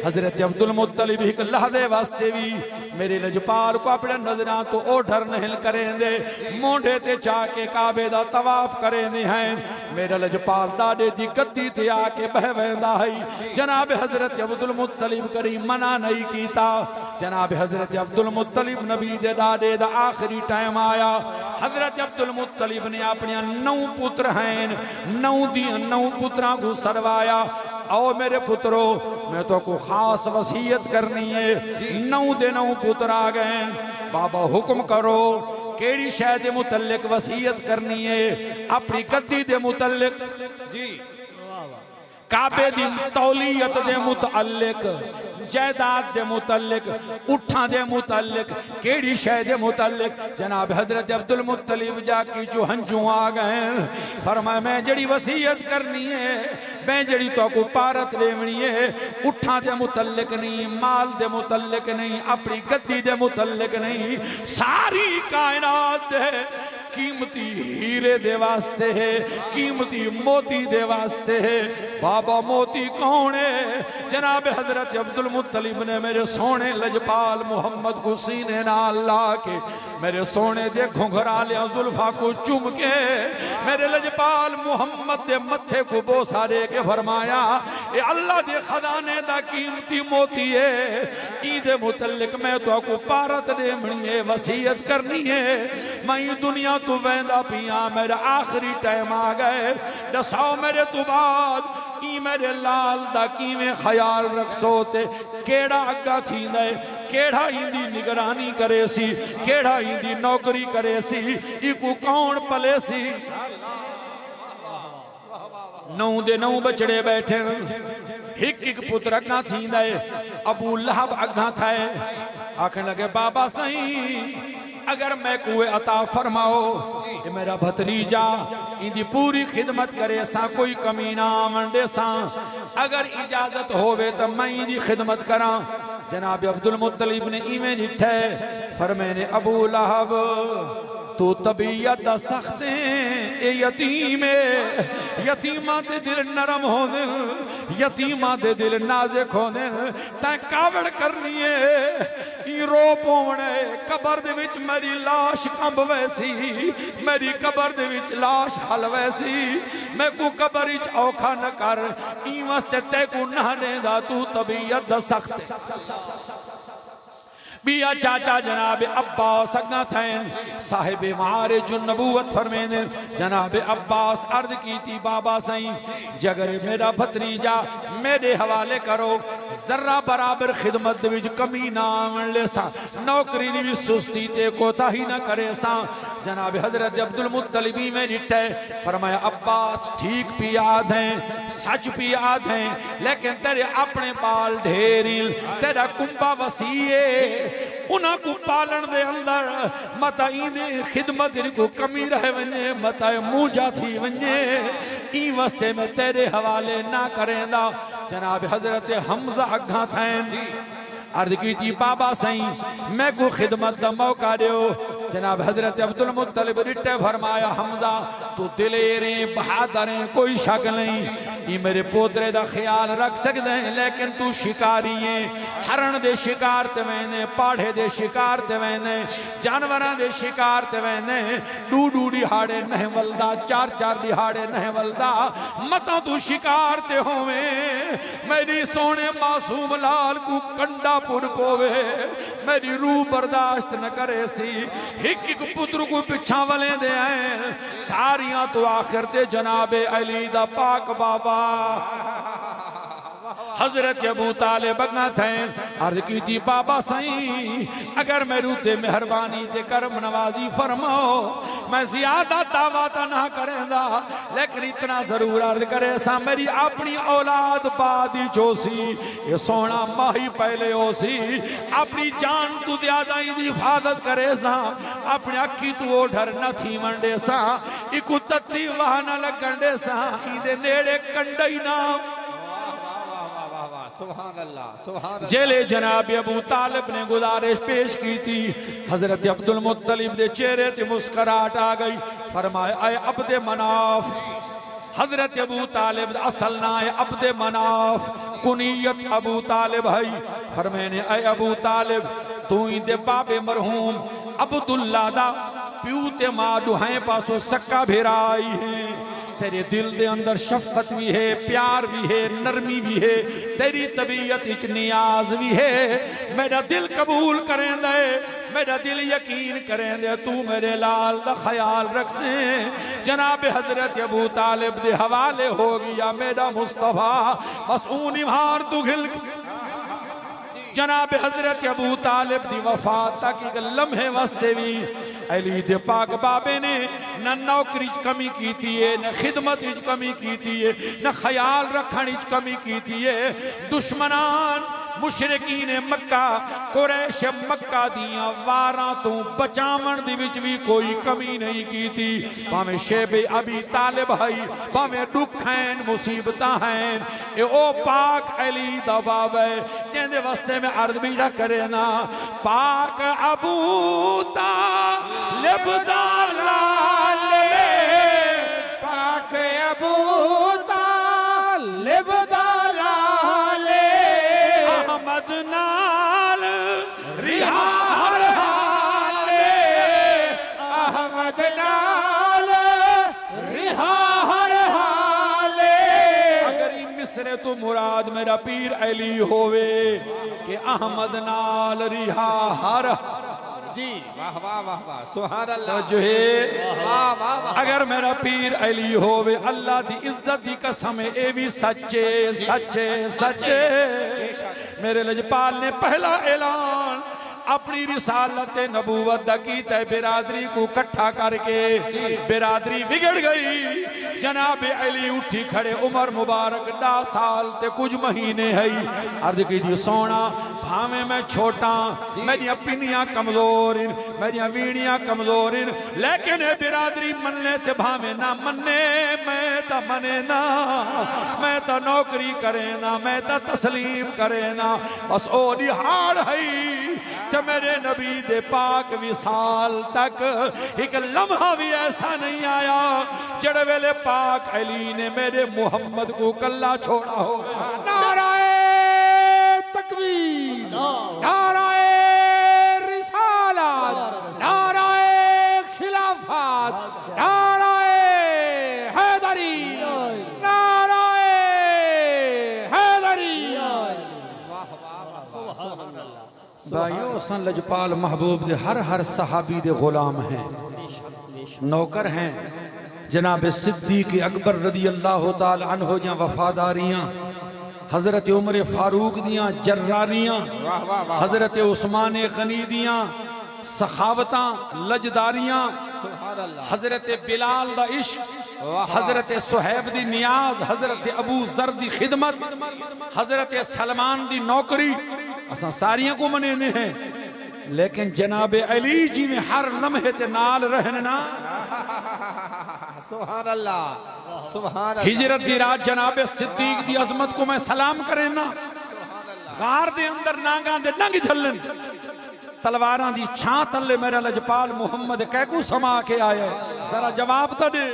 حضرت عبدالمطلب ایک لحظے واسطے بھی میرے لجپال کو اپنے نظران تو اوڑھر نہل کریں دے مونڈے تے چاہ کے کعبے دا طواف کریں دے ہیں میرے لجپال داڑے دی گدی تے آکے بہویندہ ہے جناب حضرت عبدالمطلب کریم منع نہیں کیتا جناب حضرت عبدالمطلب نبی دے داڑے دا آخری ٹائم آیا حضرت عبدالمطلب نے اپنی 9 پتر ہیں 9 پتران کو سروایا او میرے پترو میں تو کو خاص وصیت کرنی ہے 9 پتر آ گئے بابا حکم کرو کیڑی شے دے متعلق وصیت کرنی ہے اپنی گدی دے متعلق جی کعبے دی تولیت دے متعلق جائیداد دے متعلق اٹھاں دے متعلق کیڑی شے دے متعلق جناب حضرت عبدالمطلب جا کی جو ہنجوں آ گئے فرمایا میں جڑی وصیت کرنی ہے میں جڑی تو کو پارت لیونی ہے اٹھاں دے متعلق نہیں مال دے متعلق نہیں اپنی گدی دے متعلق نہیں ساری کائنات دے قیمتی ہیرے دے واسطے ہے، قیمتی موتی دے واسطے ہے۔ بابا موتی کون ہے؟ جناب حضرت عبدالمطلب نے میرے سونے لجپال محمد کو سینے نال لا کے میرے سونے دے گھنگھرا لیا زلفا کو چوم کے میرے لجپال محمد دے متھے کو بوسا دے کے فرمایا اے اللہ دے خزانے دا قیمتی موتی ہے، عید متعلق میں تو کو پارت دے منیے وسیعت کرنی ہے، میں دنیا تو ویندہ پیاں میرا آخری ٹائم آ گئے، دساؤ میرے تو بعد ای میرے لال دا کیویں خیال رکھ سوتے، کیڑا اگا تھی دے، کیڑا ہی دی نگرانی کرے سی، کیڑا ہی دی نوکری کرے سی، ای کو کون پلے سی۔ نو دے نو بچڑے بیٹھے ایک ایک پتر اگا تھی دے، ابو لہب اگا تھائے، آکھیں لگے بابا سہی اگر میں کوئی عطا فرماؤ کہ میرا بھتریجا اندی پوری خدمت کرے سا، کوئی کمی نہ منڈے سا، اگر اجازت ہوئے تو میں اندی خدمت کراں۔ جناب عبدالمطلب نے ایمیں جٹھے فرمینے ابو لہب تو طبیعت دا سخت اے یتیم یتیمہ دے دل نرم ہو دل، یتیمہ دے دل نازک ہو دل، تائیں کاوڑ کرنی ہے ای رو پونے قبر دے وچ میری لاش کمب ویسی، میری قبر دے وچ لاش حل ویسی، میں کو قبر اچ اوکھا نہ کر ای واسطے تے کو نہنے دا تو طبیعت دا سخت بیا چاچا جناب عباس اگنا تھین صاحب معارج النبوت فرمینے جناب عباس عرض کی تھی بابا سائیں جگر میرا بھتریجا میرے حوالے کرو، ذرہ برابر خدمت دویج کمی نام لے سا، نوکری دویج سستی تے کوتا ہی نہ کرے سا۔ جناب حضرت عبدالمطلبی میں جٹھے فرمایا عباس ٹھیک پی آدھ ہیں، سچ پی آدھ ہیں، لیکن تیرے اپنے بال ڈھیریل، تیرا کمبا وسیعے، انہاں کو پالن دے اندر متائی دے خدمت کو کمی رہ ونجے، متائی موجہ تھی ونجے، ای واسطے میں تیرے حوالے نہ کریں دا۔ جناب حضرت حمزہ اگھا تھین عرض کی تھی بابا سائیں میں کو خدمت دا موقع دیو۔ جناب حضرت عبدالمطلب رٹے فرمایا حمزہ تو دلیریں بہادریں کوئی شک نہیں، یہ میرے پوترے دا خیال رکھ سکتے ہیں، لیکن تو شکاری ہیں، ہرن دے شکار تے وینے، پاڑھے دے شکار تے وینے، جانوراں دے شکار تے وینے، ڈو دیہاڑے نہ ولدا، چار دیہاڑے نہ ولدا، متا تو شکار تے ہوئے، میری سونے معصوم لال کو کنڈا پور پوے، میری روح برداشت نہ کرے سی، ایک پتر کو پچھا والے دے آئیں، ساریاں تو آخر تے جناب علی دا پاک بابا حضرت ابو طالب اگنا تھیں عرض کی تھی بابا سائیں اگر میں روتے مہربانی تے کرم نوازی فرماؤ، میں زیادہ دعویٰ نہ کریں دا، لیکن اتنا ضرور عرض کرے سا میری اپنی اولاد بادی جو سی، یہ سونا ماہی پہلے ہو سی، اپنی جان تو زیادہ ہی حفاظت کرے سا، اپنے اکھی تو وہ ڈھر نہ تھی منڈے سا، ایکو تتی وہاں نہ لگنڈے سا، ایدے نیڑے کنڈئی نام سبحان اللہ سبحان اللہ۔ جیلے جناب ابو طالب نے گزارش پیش کی تھی، حضرت عبدالمطلب دے چہرے تے مسکراہٹ آ گئی، فرمایا اے عبد مناف، حضرت ابو طالب اصل نائے عبد مناف، کنیت ابو طالب ہے، فرمینے اے ابو طالب تو ہی دے باب مرحوم عبداللہ دا پیوتے ماں دوہائیں پاسو سکا بھیرائی ہیں، تیرے دل دے اندر شفقت بھی ہے، پیار بھی ہے، نرمی بھی ہے، تیری طبیعت اچ نیاز بھی ہے، میرا دل قبول کریں دے، میرا دل یقین کریں دے، تو میرے لال دا خیال رکھ سے۔ جناب حضرت ابو طالب دے حوالے ہو گیا میرا مصطفیٰ مسعون امہار تو گھل جناب حضرت ابو طالب دی وفات تک ایک لمحے واسطے بھی علی دے پاک بابے نے نہ نوکری کمی کیتی ہے، نہ خدمت کمی کیتی ہے، نہ خیال رکھنے کمی کیتی ہے۔ دشمنان مشرقین مکہ قریش مکہ دیاں واراں تو بچامن دی وچ بھی کوئی کمی نہیں کی تھی، پاویں شیب ابی طالب ہے، پاویں دکھ ہیں مصیبتاں ہیں، اے او پاک علی دا باب ہے، بچے دے واسطے میں عرض بھی نہ کرے نا پاک ابو طالب دا لالے پاک ابو طالب دا لالے احمد نال رہا ہر حالے احمد نال رہا ہر حالے اگر ان مصرے تو مراد میرا پیر علی ہوئے کہ احمد نال رہا ہر جی واہ واہ واہ واہ سبحان اللہ جو ہے واہ واہ واہ اگر میرا پیر علی ہوئے اللہ دی عزت دی قسم اے بھی سچے سچے سچے میرے لجپال نے پہلا اعلان اپنی رسالت نبوت دا کیتا ہے برادری کو کٹھا کر کے برادری بگڑ گئی جناب علی اٹھی کھڑے عمر مبارک 10 سال تے کچھ مہینے ہے عرض کی جی سونا بھامے میں چھوٹا میری پینیاں کمزور میری ویڑیاں کمزور لیکن برادری مننے تے بھامے نہ مننے میں تا منے نا میں تا نوکری کرے نا میں تا تسلیم کرے نا بس او دی ہار ہے کہ میرے نبی دے پاک وصال تک ایک لمحہ بھی ایسا نہیں آیا جڑے ویلے پاک علی نے میرے محمد کو کلہ چھوڑا ہو نعرہ تکبیر نعرہ رسالت نعرہ خلافت نعرہ حیدری نعرہ حیدری بھائیو حسن لجپال محبوب دے ہر صحابی دے غلام ہیں نوکر ہیں جناب صدیق اکبر رضی اللہ تعالی عنہ جہاں وفاداریاں حضرت عمر فاروق دیاں جراریاں حضرت عثمان غنی دیاں سخاوتاں لجداریاں حضرت بلال دا عشق حضرت صہیب دی نیاز حضرت ابو ذر دی خدمت حضرت سلمان دی نوکری اساں ساریاں کو منینے ہیں لیکن جناب علی جی میں ہر لمحے تے نال رہنا سبحان اللہ سبحان اللہ ہجرت دی رات جناب صدیق دی عظمت کو میں سلام کریں نا غار دے اندر نانگاں دے ننگ جھلن تلواراں دی چھاں تلے میرا لجپال محمد کیکو سما کے آئے ذرا جواب تا دے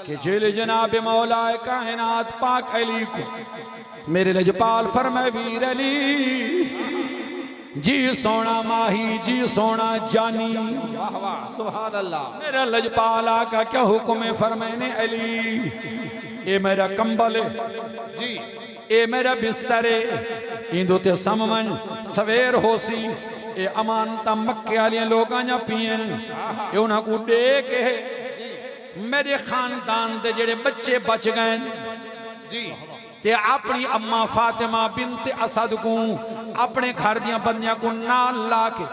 کہ جیل جناب مولا کائنات پاک علی کو میرے لجپال فرمائے ویر علی جی سونا ماہی جی سونا جانی سبحان اللہ میرا لجپال آقا کیا حکم فرمائنے علی اے میرا کمبل جی اے میرا بستر اندو تے سممن سویر ہو سی اے امانتا مکے آلیاں لوگاں جا پین اے انہاں کو دے کے میرے خاندان دے جڑے بچے بچ گئے جی تے اپنی اماں فاطمہ بنت اسد کو اپنے گھر دیاں بندیاں کو نال لا کے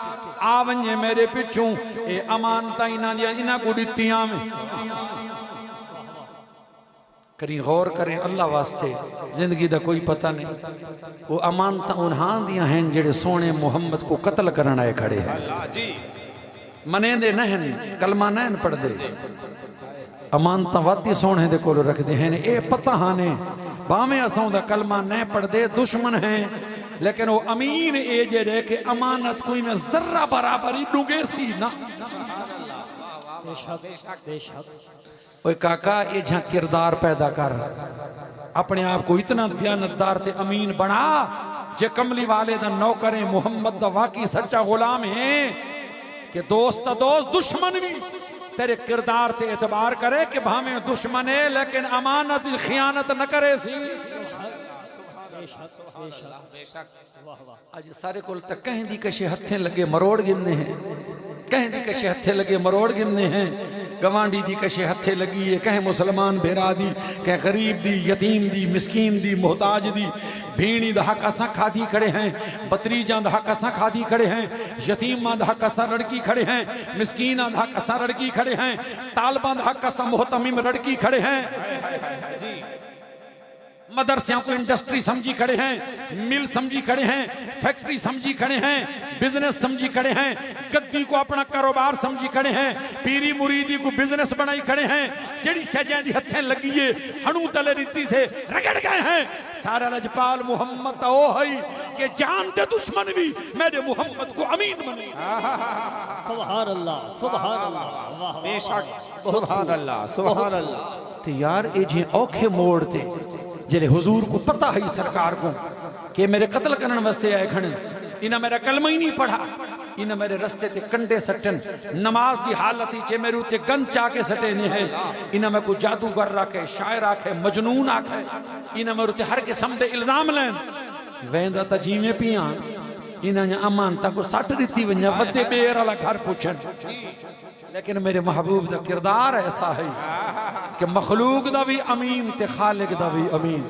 آونجے میرے پچھوں اے امانتا انہاں کو دیتیاں میں کریں غور کریں اللہ واسطے زندگی دا کوئی پتہ نہیں وہ امانتا انہاں دیاں ہیں جڑے سونے محمد کو قتل کرنا ہے کھڑے ہیں منیں دے نہن کلمہ نہن پڑھ دے امانتا وادی سونے دے کولو رکھ دے ہیں اے پتہ ہانے باہمیں اساں دا کلمہ نہیں پڑھ دے دشمن ہیں لیکن وہ امین اے جڑے کہ امانت کوئی میں ذرہ برابری ڈونگے سی نا بے شک اوہ کاکا یہ جہاں کردار پیدا کر اپنے آپ کو اتنا دیانتدار تے امین بنا جے کملی والے دا نوکریں محمد دا واقعی سچا غلام ہیں کہ دوست دشمن بھی تیرے کردار تے اعتبار کرے کہ بھامیں دشمن ہے لیکن امانت خیانت نہ کرے سی آج سارے کول تک کہیں دی کشے ہتھیں لگے مروڑ گننے ہیں کہیں دی کشے ہتھیں لگے مروڑ گننے ہیں گوانڈی دی کشے ہتھیں لگی ہے کہیں مسلمان بھیرا دی کہیں غریب دی یتیم دی مسکین دی محتاج دی بھینی دا حق اساں کھادی کھڑے ہیں بطریجاں دا حق اساں کھادی کھڑے ہیں یتیماں دا حق اساں رڑکی کھڑے ہیں مسکیناں دا حق اساں رڑکی کھڑے ہیں طالباں دا حق اساں محتمم رڑکی کھڑے ہیں مدرسیاں کو انڈسٹری سمجھی کھڑے ہیں مل سمجھی کھڑے ہیں فیکٹری سمجھی کھڑے ہیں بزنس سمجھی کھڑے ہیں گدی کو اپنا کاروبار سمجھی کھڑے ہیں پیری مریدی کو بزنس بنائی کھڑے ہیں جڑی شجیں دی ہتھیں لگیے ہنو تلے ریتی سے رگڑ گئے ہیں سارا لجپال محمد تا او ہے کہ جان دے دشمن بھی میرے محمد کو امین بنے سبحان اللہ سبحان اللہ بے شک سبحان اللہ سبحان اللہ تے یار اے جی اوکھے موڑ تے جلے حضور کو پتہ ہے سرکار کو کہ میرے قتل کرن واسطے آئے کھڑے انہاں میرا کلمہ ہی نہیں پڑھا انہاں میرے رستے تے کنڈے سٹن نماز دی حالتی چے میرے تے گن چاکے سٹے نہیں ہے انہاں میں کو جادوگر رکھے شاعر رکھے مجنون آکھے انہاں میرے تے ہر قسم دے الزام لین ویندہ تا جیویں پیاں انہاں امان تا کو سٹ دیتی ونجا ودے بیر والا گھر پوچھن لیکن میرے محبوب دا کردار ایسا ہے کہ مخلوق دا بھی امین تے خالق دا بھی امین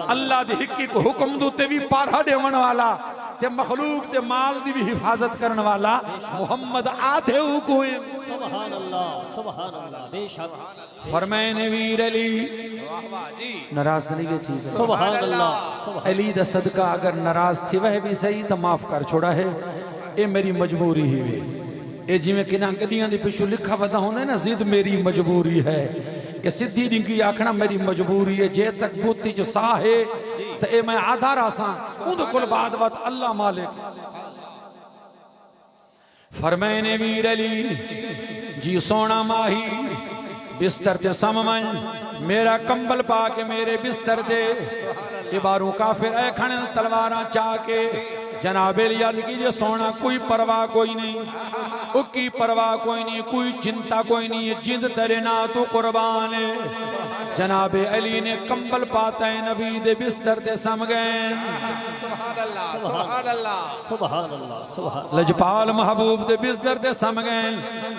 اللہ دے حقی کو حکم دو تے بھی پارہ دیون والا تے مخلوق تے مال دی بھی حفاظت کرن والا محمد آدھے حکوئیں سبحان اللہ بے شک فرمائن ویر علی ناراض نہیں گئی چیز سبحان اللہ علی دا صدقہ اگر ناراض تھی وہ بھی صحیح تو معاف کر چھوڑا ہے اے میری مجبوری ہی ہوئی اے جی میں کناں گلیاں دی پیچھو لکھا ودا ہونا ہے نا زد میری مجبوری ہے کہ سدھی دنگی آکھنا میری مجبوری ہے جے تک بوتی جو ساہ ہے تو اے میں آدھا راساں اندھ کل بعد وقت اللہ مالک فرمائن ویر علی جی سونا ماہی بستر تے سممن میرا کمبل پا کے میرے بستر دے عباروں کافر اے کھنے تلواراں چاہ کے جناب علی عرض کیجئے سونا کوئی پرواہ کوئی نہیں اکی پرواہ کوئی نہیں کوئی چنتا کوئی نہیں جند تیرے نا تو قربان ہے جناب علی نے کمبل پاتا ہے نبی دے بستر تے سم گئے سبحان اللہ سبحان اللہ سبحان اللہ سبحان لجپال محبوب دے بستر تے سم گئے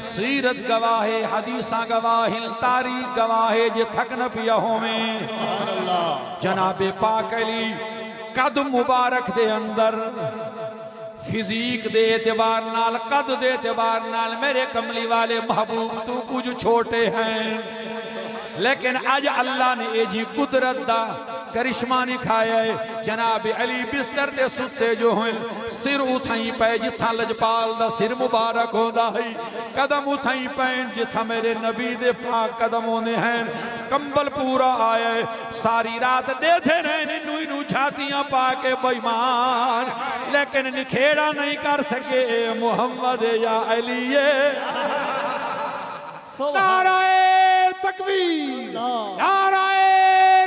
سیرت گواہ حدیثاں گواہ تاریخ گواہ جے تھک نہ پیا ہومیں جناب پاک علی قد مبارک دے اندر فزیک دے اعتبار نال قد دے اعتبار نال میرے کملی والے محبوب تو کچھ چھوٹے ہیں لیکن آج اللہ نے اے جی قدرت دا کرشمہ نکھایا ہے جناب علی بستر دے ستے جو ہیں سر اٹھائیں پہ جتھا لجپال دا سر مبارک ہو دا ہے قدم اٹھائیں پہ جتھا میرے نبی دے پاک قدموں نے ہیں کمبل پورا آیا ہے ساری رات دے تھے نو چھاتیاں پاکے بیمان لیکن نکھیڑا نہیں کر سکے محمد یا علی نعرہ تکبیر نعرہ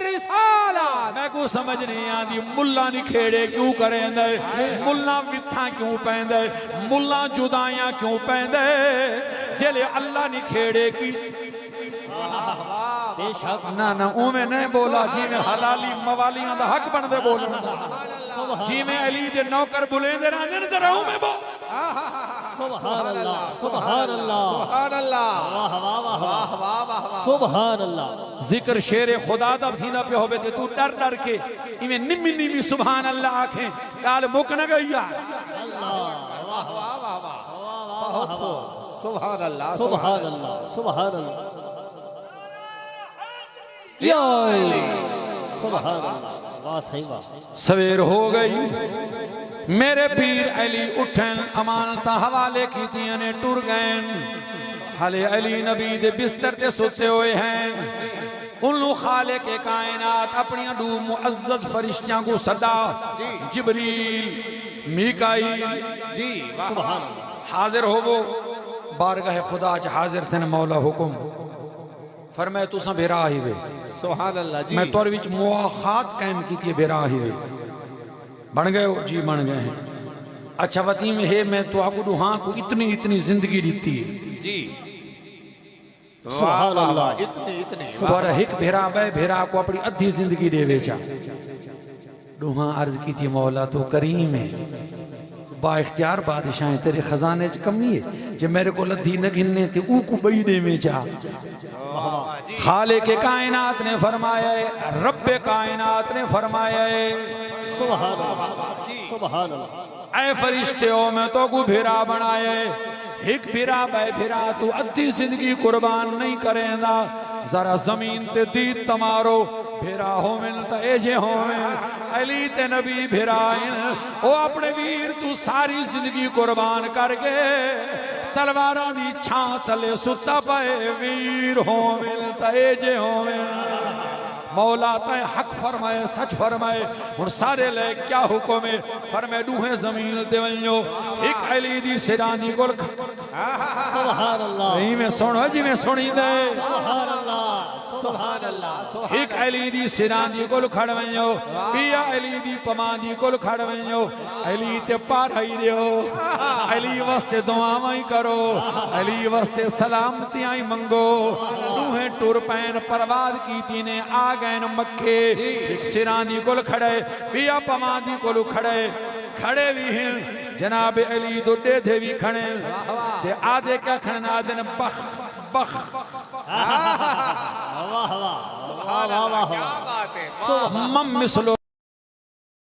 رسالت میں کو سمجھ نہیں آدھی ملہ نکھیڑے کیوں کریں دے ملہ وتھاں کیوں پہن دے ملہ جدائیاں کیوں پہن دے جلے اللہ نکھیڑے کی بے شک نا اومیں نہیں بولا جی میں حلالی موالیاں دا حق بن دے بولنا جی میں علی دے نوکر بلیں دے رانجن دے رہوں میں بول سبحان اللہ سبحان اللہ سبحان اللہ واہ واہ واہ واہ سبحان اللہ ذکر شیر خدا دا بھینا پہ ہوئے تھے تو ڈر ڈر کے ایمیں نمی نمی سبحان اللہ آنکھیں کال مک نہ گئی سبحان اللہ سبحان اللہ سبحان اللہ یا سبحان اللہ واہ صحیح واہ سویر ہو گئی میرے پیر علی اٹھن امانتا حوالے کی تیانے ٹر گئیں حالے علی نبی دے بستر تے سوتے ہوئے ہیں انہوں خالق کائنات اپنی اڈو معزز فرشتیاں کو صدا جبریل میکائیل جی سبحان اللہ حاضر ہو وہ بارگاہ خدا چ حاضر تھے مولا حکم فرمائے تو سا بھیرا ہی وے سبحان اللہ جی میں طور وچ مواخات قائم کی تھی بھیرا ہی وے بن گئے ہو جی بن گئے ہیں اچھا وطی میں ہے میں تو آپ کو ہاں کو اتنی زندگی دیتی ہے جی سبحان اللہ اتنی اور ایک بھیرا بے بھیرا کو اپنی ادھی زندگی دے بیچا دوہاں عرض کی تھی مولا تو کریم ہے با اختیار بادشاہیں تیرے خزانے چ کمی ہے جب میرے کو لدھی نہ گھننے تھے او کو بئی دے میں چاہ خالق کائنات نے فرمایا ہے رب کائنات نے فرمایا ہے سبحان اللہ سبحان اللہ اے فرشتوں میں تو کو بھیرا بنائے ایک بھیرا بے بھیرا تو ادھی زندگی قربان نہیں کریں دا ذرا زمین تے دید تمارو بھیرا ہو من تا ایجے ہو من علی تے نبی بھیرائن او اپنے ویر تو ساری زندگی قربان کر کے تلواراں دی چھاں تلے ستا پائے ویر ہومن تیجے ہومن مولا تائیں حق فرمائے سچ فرمائے ان سارے لے کیا حکم ہے فرمائے دوہیں زمین تے ونجو ایک علی دی سرانی کو سبحان اللہ نہیں میں سنو جی میں سنی دے سبحان اللہ سبحان اللہ ایک علی دی سرانی کو کھڑ ونجو بیا علی دی پماندی کو کھڑ ونجو علی تے پاڑھائی دیو علی واسطے دعائیں کرو علی واسطے سلامتی آئی منگو دوہیں ٹور پین پرواد کی تینے آگین مکے ایک سرانی کو کھڑے بیا پماندی کو کھڑے کھڑے بھی ہیں جناب علی دو دے دے بھی کھڑے تے آدھے کیا کھڑنا آدھے بخ بخ واہ واہ واہ واہ واہ مم مثلو